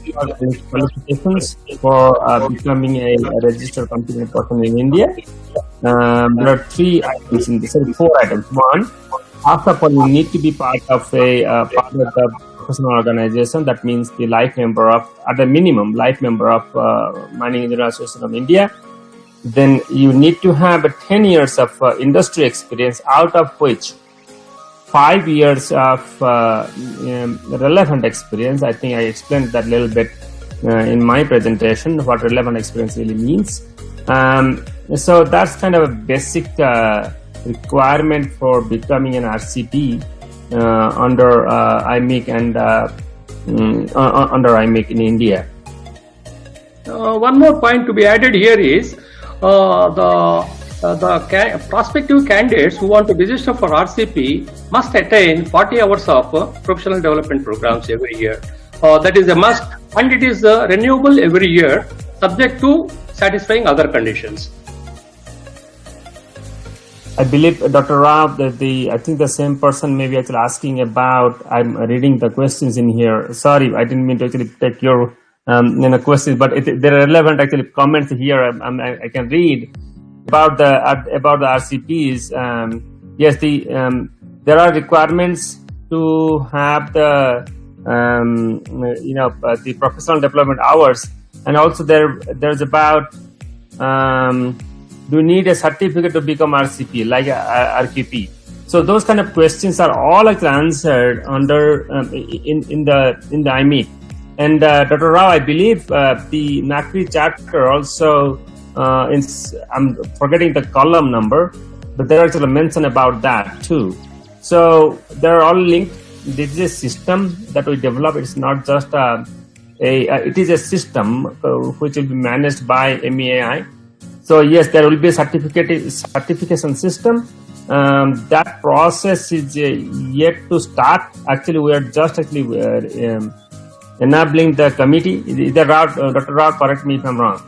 qualifications for becoming a registered competent person in India. There are 3 items in this, 4 items. One, first of all, you need to be part of the professional organization. That means the life member of, at the minimum, life member of Mining Engineering Association of India. Then you need to have 10 years of industry experience, out of which 5 years of relevant experience. I think I explained that a little bit in my presentation, what relevant experience really means. So that's kind of a basic requirement for becoming an RCP under IMIC and under IMIC in India.
One more point to be added here is the prospective candidates who want to register for RCP must attain 40 hours of professional development programs every year. That is a must, and it is renewable every year, subject to satisfying other conditions.
I believe, Dr. Rao, that I think the same person may be actually asking about, I'm reading the questions in here. Sorry, I didn't mean to actually take your questions, but there are relevant actually comments here I can read about the RCPs. Yes, there are requirements to have the the professional development hours, and also there's about do you need a certificate to become RCP, like RQP? So those kind of questions are all actually answered under in the IMIC. And Dr. Rao, I believe the NACRI chapter also, I'm forgetting the column number, but there are actually mention about that too. So they're all linked. This is a system that we develop. It's not just it is a system which will be managed by MEAI. So yes, there will be a certification system. That process is yet to start. Actually, we are just enabling the committee. Either Dr. Rao, correct me if I'm wrong.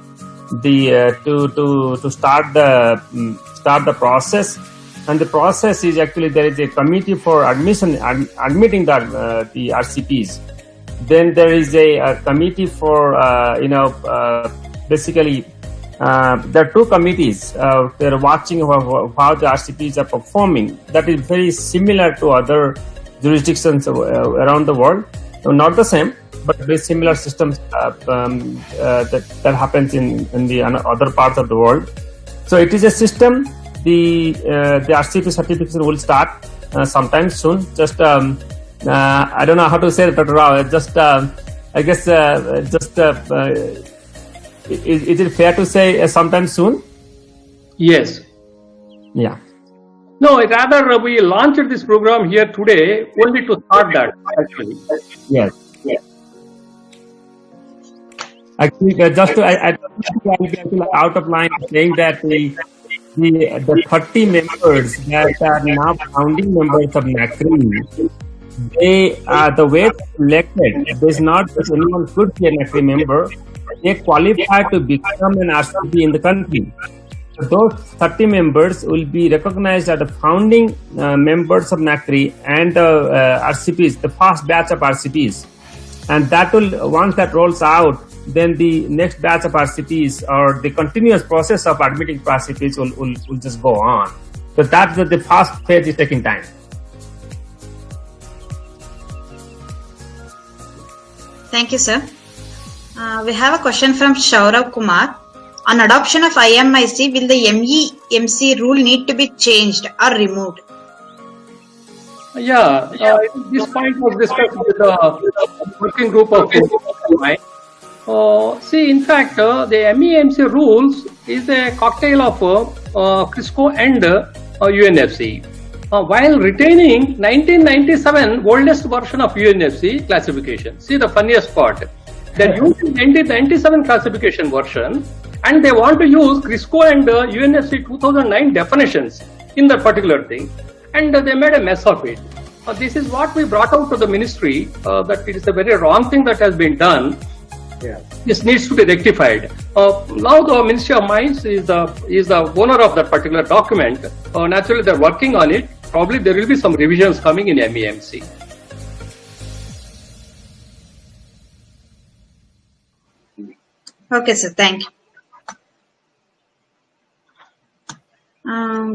To start the process, and the process is actually there is a committee for admitting the RCPs. Then there is a committee for basically. There are 2 committees. They're watching how the RCPs are performing. That is very similar to other jurisdictions around the world. So not the same, but very similar systems that happens in the other parts of the world. So it is a system. The RCP certification will start sometime soon. Just I don't know how to say it, Dr. Rao. Just, I guess, is it fair to say sometime soon?
Yes.
Yeah.
No, rather we launched this program here today only to start that actually.
Yes. Actually, just to, I'll be out of line saying that the 30 members that are now founding members of NACRI, they are the way selected. There's not just anyone could be a NACRI member. They qualify to become an RCP in the country. So those 30 members will be recognized as the founding members of NACRI and the RCPs, the first batch of RCPs. And that will, once that rolls out, then the next batch of RCPs or the continuous process of admitting RCPs will just go on. So that's the first phase is taking time.
Thank you, sir. We have a question from Shaurav Kumar. On adoption of IMIC, will the MEMC rule need to be changed or removed?
Yeah, this point was discussed with the working group of mine. See, in fact, the MEMC rules is a cocktail of CRISCO and UNFC, while retaining 1997 oldest version of UNFC classification. See the funniest part. They're using 1997 classification version, and they want to use CRISCO and UNFC 2009 definitions in that particular thing, and they made a mess of it. This is what we brought out to the ministry, that it is a very wrong thing that has been done. Yeah. This needs to be rectified. Now the Ministry of Mines is the owner of that particular document. Naturally, they're working on it. Probably there will be some revisions coming in MEMC.
Okay, sir. Thank you.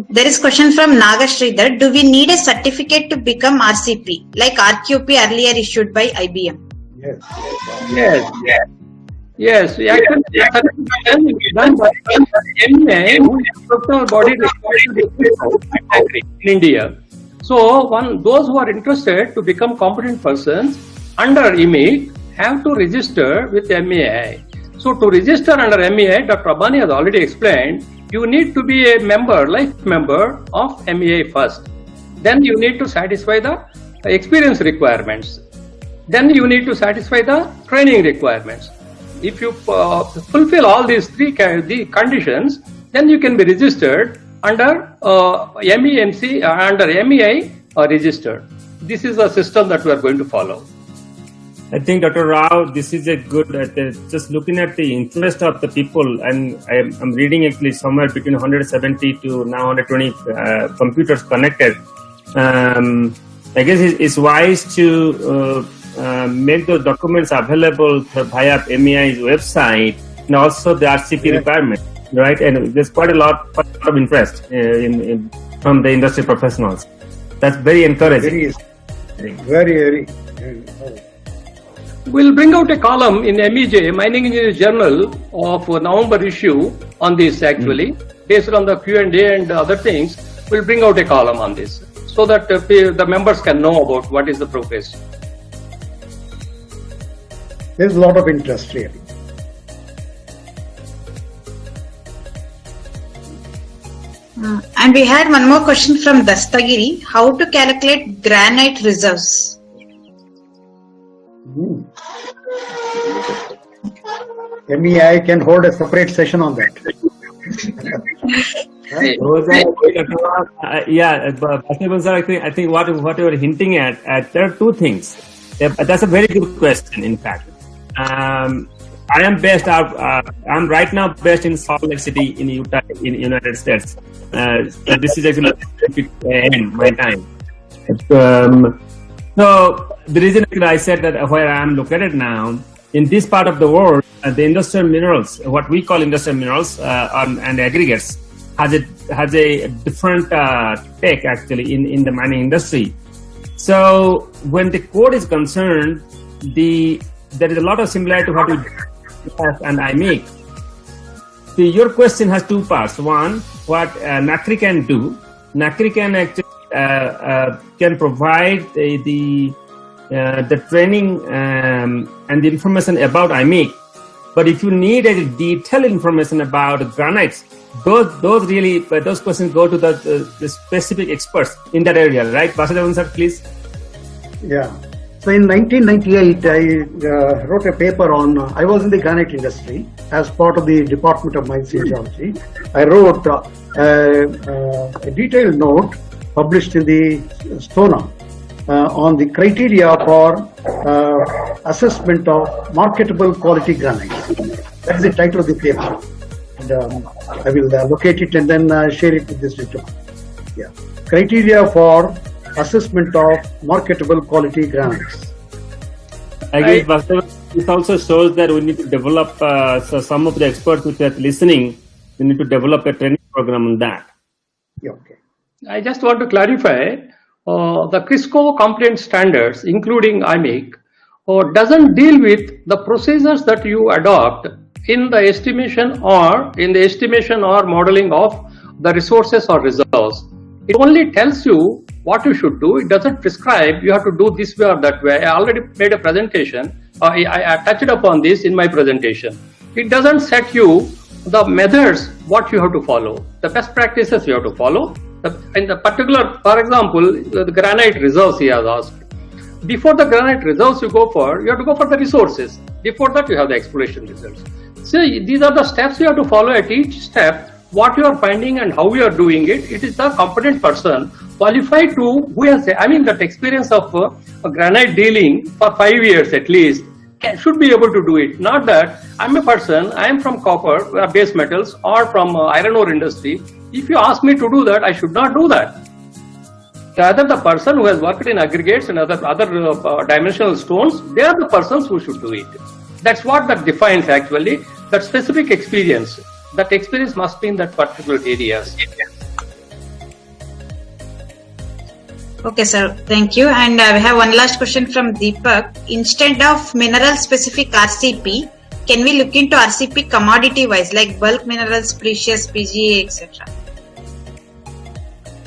There is question from Nagasridhar. Do we need a certificate to become RCP, like RQP earlier issued by IBM?
Yes. Actually, certification is done by MA, who is a professional body in India. So, those who are interested to become competent persons under Imic have to register with MEI. So, to register under MEI, Dr. Abani has already explained, you need to be a member, life member of MEI first. Then you need to satisfy the experience requirements. Then you need to satisfy the training requirements. If you fulfill all these three conditions, then you can be registered under MEMC, under MEI registered. This is a system that we are going to follow.
I think, Dr. Rao, this is a good, just looking at the interest of the people, and I'm reading actually somewhere between 170 to now 120 computers connected. I guess it's wise to make those documents available via MEI's website and also the RCP requirement, right? And there's quite a lot of interest from the industry professionals. That's very encouraging.
Very.
We'll bring out a column in MEJ, Mining Engineers Journal, of November issue on this actually. Based on the Q&A and other things, we'll bring out a column on this so that the members can know about what is the progress.
There's a lot of interest really.
And we had one more question from Dastagiri. How to calculate granite reserves?
MEI can hold a separate session on that.
I think what you were hinting at, there are two things. That's a very good question, in fact. I am based out. I'm right now based in Salt Lake City in Utah, in United States. This is actually my time. So the reason I said that where I am located now, in this part of the world, the industrial minerals, what we call industrial minerals and aggregates, has a different take actually in the mining industry. So when the code is concerned, there is a lot of similarity to what we have and Imic. So your question has two parts. One, what NACRI can do. NACRI can actually can provide the the training and the information about Imic. But if you need a detailed information about Granite, those questions go to the specific experts in that area, right? Vasudevan sir, please.
Yeah. So in 1998, I wrote a paper on, I was in the granite industry as part of the Department of Mines and Geology. I wrote a detailed note published in the Stona on the criteria for assessment of marketable quality granite. That's the title of the paper. And I will locate it and then share it with this gentleman. Yeah. Criteria for assessment of marketable quality granites.
I guess this also shows that we need to develop, so some of the experts which are listening, we need to develop a training program on that.
Yeah, okay.
I just want to clarify, the CRISCO complaint standards, including Imic, doesn't deal with the procedures that you adopt in the estimation or modeling of the resources or reserves. It only tells you what you should do. It doesn't prescribe you have to do this way or that way. I already made a presentation. I touched upon this in my presentation. It doesn't set you the methods what you have to follow, the best practices you have to follow. In the particular, for example, the granite reserves he has asked. Before the granite reserves you have to go for the resources. Before that you have the exploration results. So these are the steps you have to follow. At each step, what you are finding and how you are doing it, it is the competent person qualified to, who has, that experience of granite dealing for 5 years at least, should be able to do it. Not that I'm a person, I am from copper, base metals, or from iron ore industry. If you ask me to do that, I should not do that. Rather, the person who has worked in aggregates and other dimensional stones, they are the persons who should do it. That's what that defines actually, that specific experience. That experience must be in that particular areas.
Okay, sir. Thank you. And we have one last question from Deepak. Instead of mineral-specific RCP, can we look into RCP commodity-wise, like bulk minerals, precious, PGA, etc.?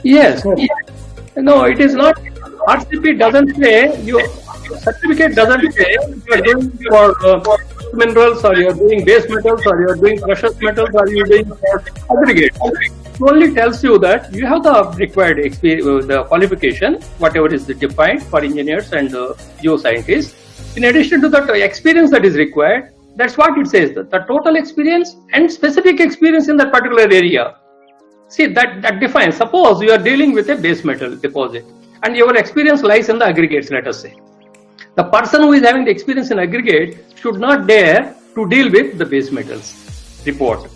Yes. No, it is not. RCP doesn't say, your certificate doesn't say you are doing for minerals, or you are doing base metals, or you are doing precious metals, or you are doing aggregate. It only tells you that you have the required experience, the qualification, whatever is defined for engineers and geoscientists. In addition to that experience that is required, that's what it says, the total experience and specific experience in that particular area. See, that defines. Suppose you are dealing with a base metal deposit and your experience lies in the aggregates, let us say. The person who is having the experience in aggregate should not dare to deal with the base metals report.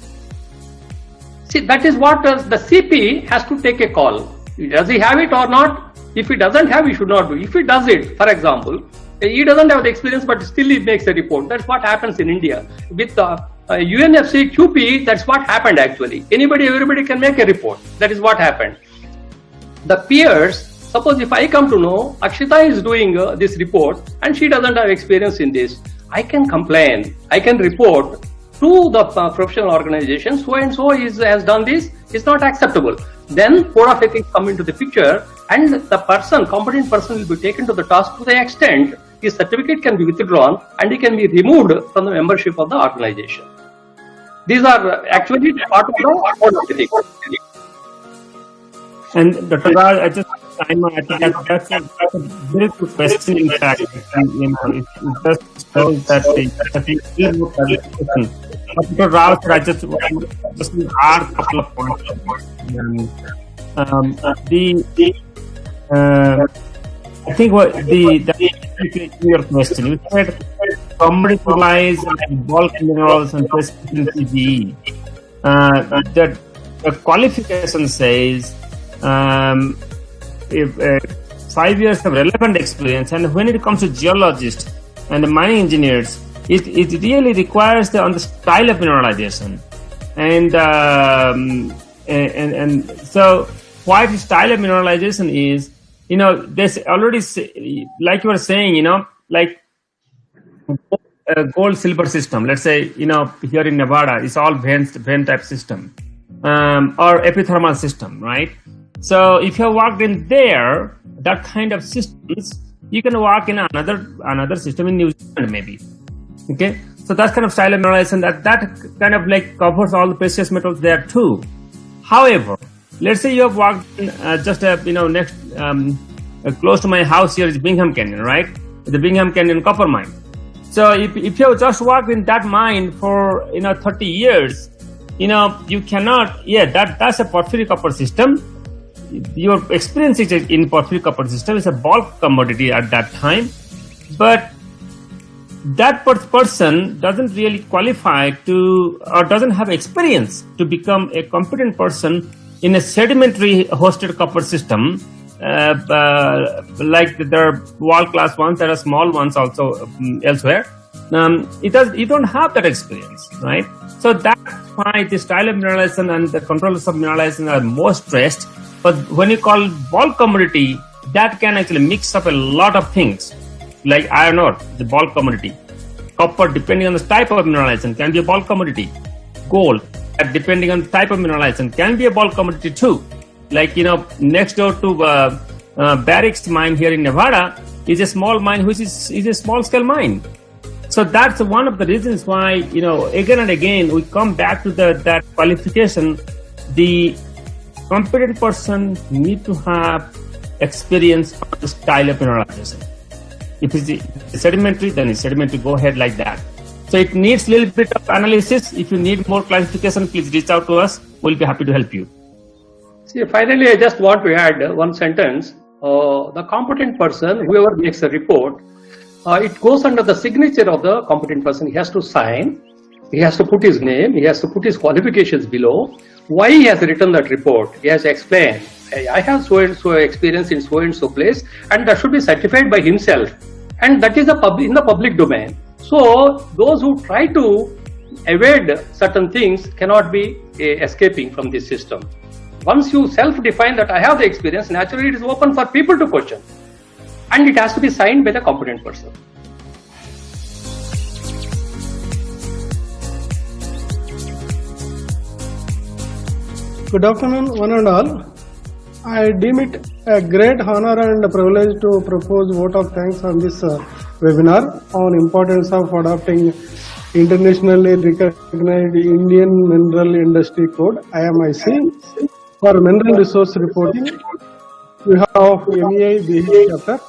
See, that is what the CP has to take a call. Does he have it or not? If he doesn't have, he should not do. If he does it, for example, he doesn't have the experience but still he makes a report. That's what happens in India. With UNFC QP, that's what happened actually. Everybody can make a report. That is what happened. The peers, suppose if I come to know Akshita is doing this report and she doesn't have experience in this, I can complain, I can report to the professional organizations, so and so has done this, is not acceptable. Then code of ethics come into the picture and the competent person will be taken to the task to the extent his certificate can be withdrawn and he can be removed from the membership of the organization. These are actually part of the code of ethics.
And Dr. Raj, I think that's a very good question. In fact, it just shows that Dr. Raj, I just add a couple of points. I think your question, you said commodity-wise and bulk minerals and specific PGE. That the qualification says if 5 years of relevant experience, and when it comes to geologists and mining engineers, it really requires on the style of mineralization, and so what style of mineralization is, there's already, like you were saying, like a gold silver system. Let's say, here in Nevada, it's all vein type system, or epithermal system, right? So if you have worked in there, that kind of systems, you can work in another system in New Zealand maybe. Okay, so that's kind of style of mineralization that kind of like covers all the precious metals there too. However, let's say you have worked in, just next close to my house here is Bingham Canyon, right? The Bingham Canyon copper mine. So if you have just worked in that mine for 30 years, you cannot. That's a porphyry copper system. Your experience in porphyry copper system is a bulk commodity at that time, but that person doesn't really qualify to or doesn't have experience to become a competent person in a sedimentary hosted copper system. Like there are world-class ones, there are small ones also elsewhere. You don't have that experience, right? So that's why the style of mineralization and the controls of mineralization are more stressed. But when you call bulk commodity, that can actually mix up a lot of things, like iron ore, the bulk commodity. Copper, depending on the type of mineralization, can be a bulk commodity. Gold, depending on the type of mineralization, can be a bulk commodity too. Like, next door to Barrick's mine here in Nevada is a small mine, which is a small scale mine. So that's one of the reasons why, again and again, we come back to that qualification. The competent person need to have experience on the style of mineralization. If it's sedimentary, then it's sedimentary, go ahead like that. So it needs a little bit of analysis. If you need more clarification, please reach out to us. We'll be happy to help you.
See, finally, I just want to add one sentence. The competent person, whoever makes a report, it goes under the signature of the competent person. He has to sign, he has to put his name, he has to put his qualifications below, why he has written that report. He has to explain, I have so and so experience in so and so place, and that should be certified by himself. And that is in the public domain. So those who try to evade certain things cannot be escaping from this system. Once you self-define that I have the experience, naturally it is open for people to question. And it has to be signed by the competent person.
Good afternoon, one and all. I deem it a great honor and privilege to propose vote of thanks on this webinar on importance of adopting internationally recognized Indian Mineral Industry Code (IMIC) for mineral resource reporting. We have MEI BH chapter.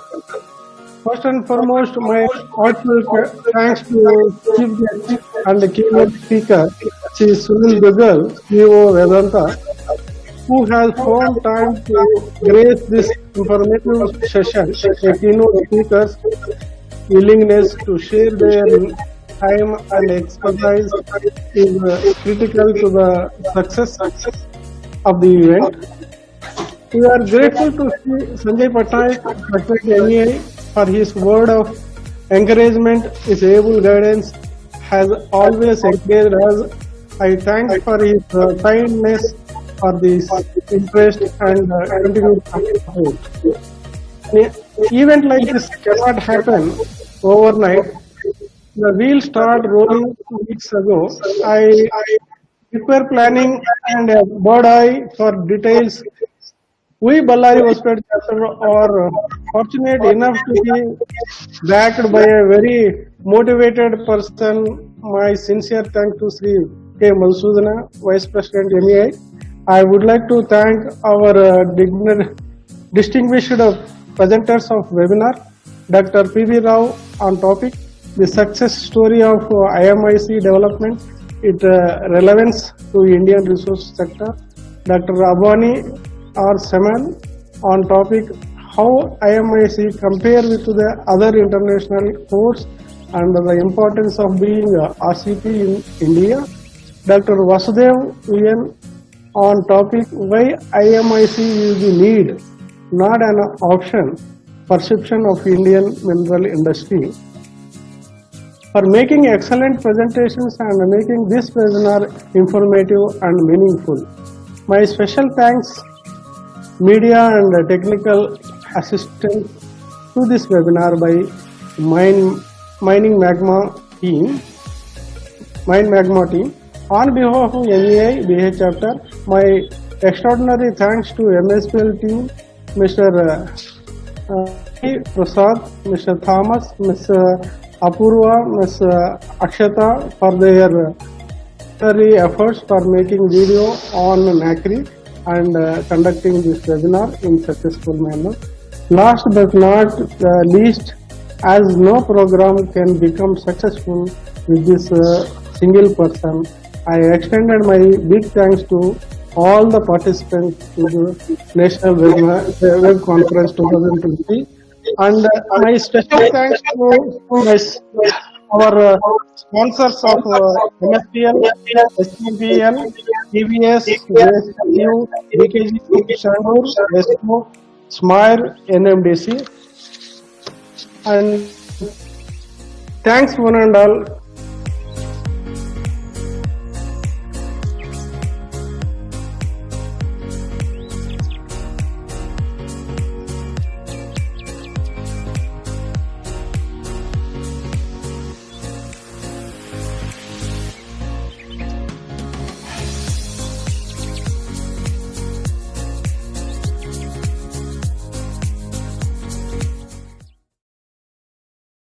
First and foremost, my heartfelt thanks to Chief Guest and the keynote speaker, Sri Sunil Dugal, CEO Vedanta, who has found time to grace this informative session. The keynote speakers' willingness to share their time and expertise is critical to the success of the event. We are grateful to Sanjay Patnaik, MEI, for his word of encouragement. His able guidance has always encouraged us. I thank for his kindness, for this interest and continued support. An event like this cannot happen overnight. The wheel started rolling 2 weeks ago. I prepare planning and a bird eye for details. We Ballari Hospital chapter are fortunate enough to be backed by a very motivated person. My sincere thanks to Sri K. Madhusudana, Vice President MEI. I would like to thank our distinguished presenters of webinar, Dr. P.V. Rao on topic, the success story of IMIC development, its relevance to Indian resource sector, Dr. Abani R. Samal on topic, how IMIC compare with the other international codes and the importance of being RCP in India, Dr. Vasudev Uyan on topic, why IMIC is the need, not an option, perception of Indian mineral industry, for making excellent presentations and making this webinar informative and meaningful. My special thanks media and technical assistance to this webinar by Mining Magma team. On behalf of MEI BH chapter, my extraordinary thanks to MSPL team, Mr. Prasad, Mr. Thomas, Ms. Apurva, Ms. Akshata for their efforts for making video on NACRI and conducting this webinar in successful manner. Last but not least, as no program can become successful with this single person, I extended my big thanks to all the participants to the National Web Conference 2020, and my special thanks to our sponsors of MSPL, SPPL, TVS, JSU, BKG, Shandur, ESCO, SMIRE, NMDC, and thanks one and all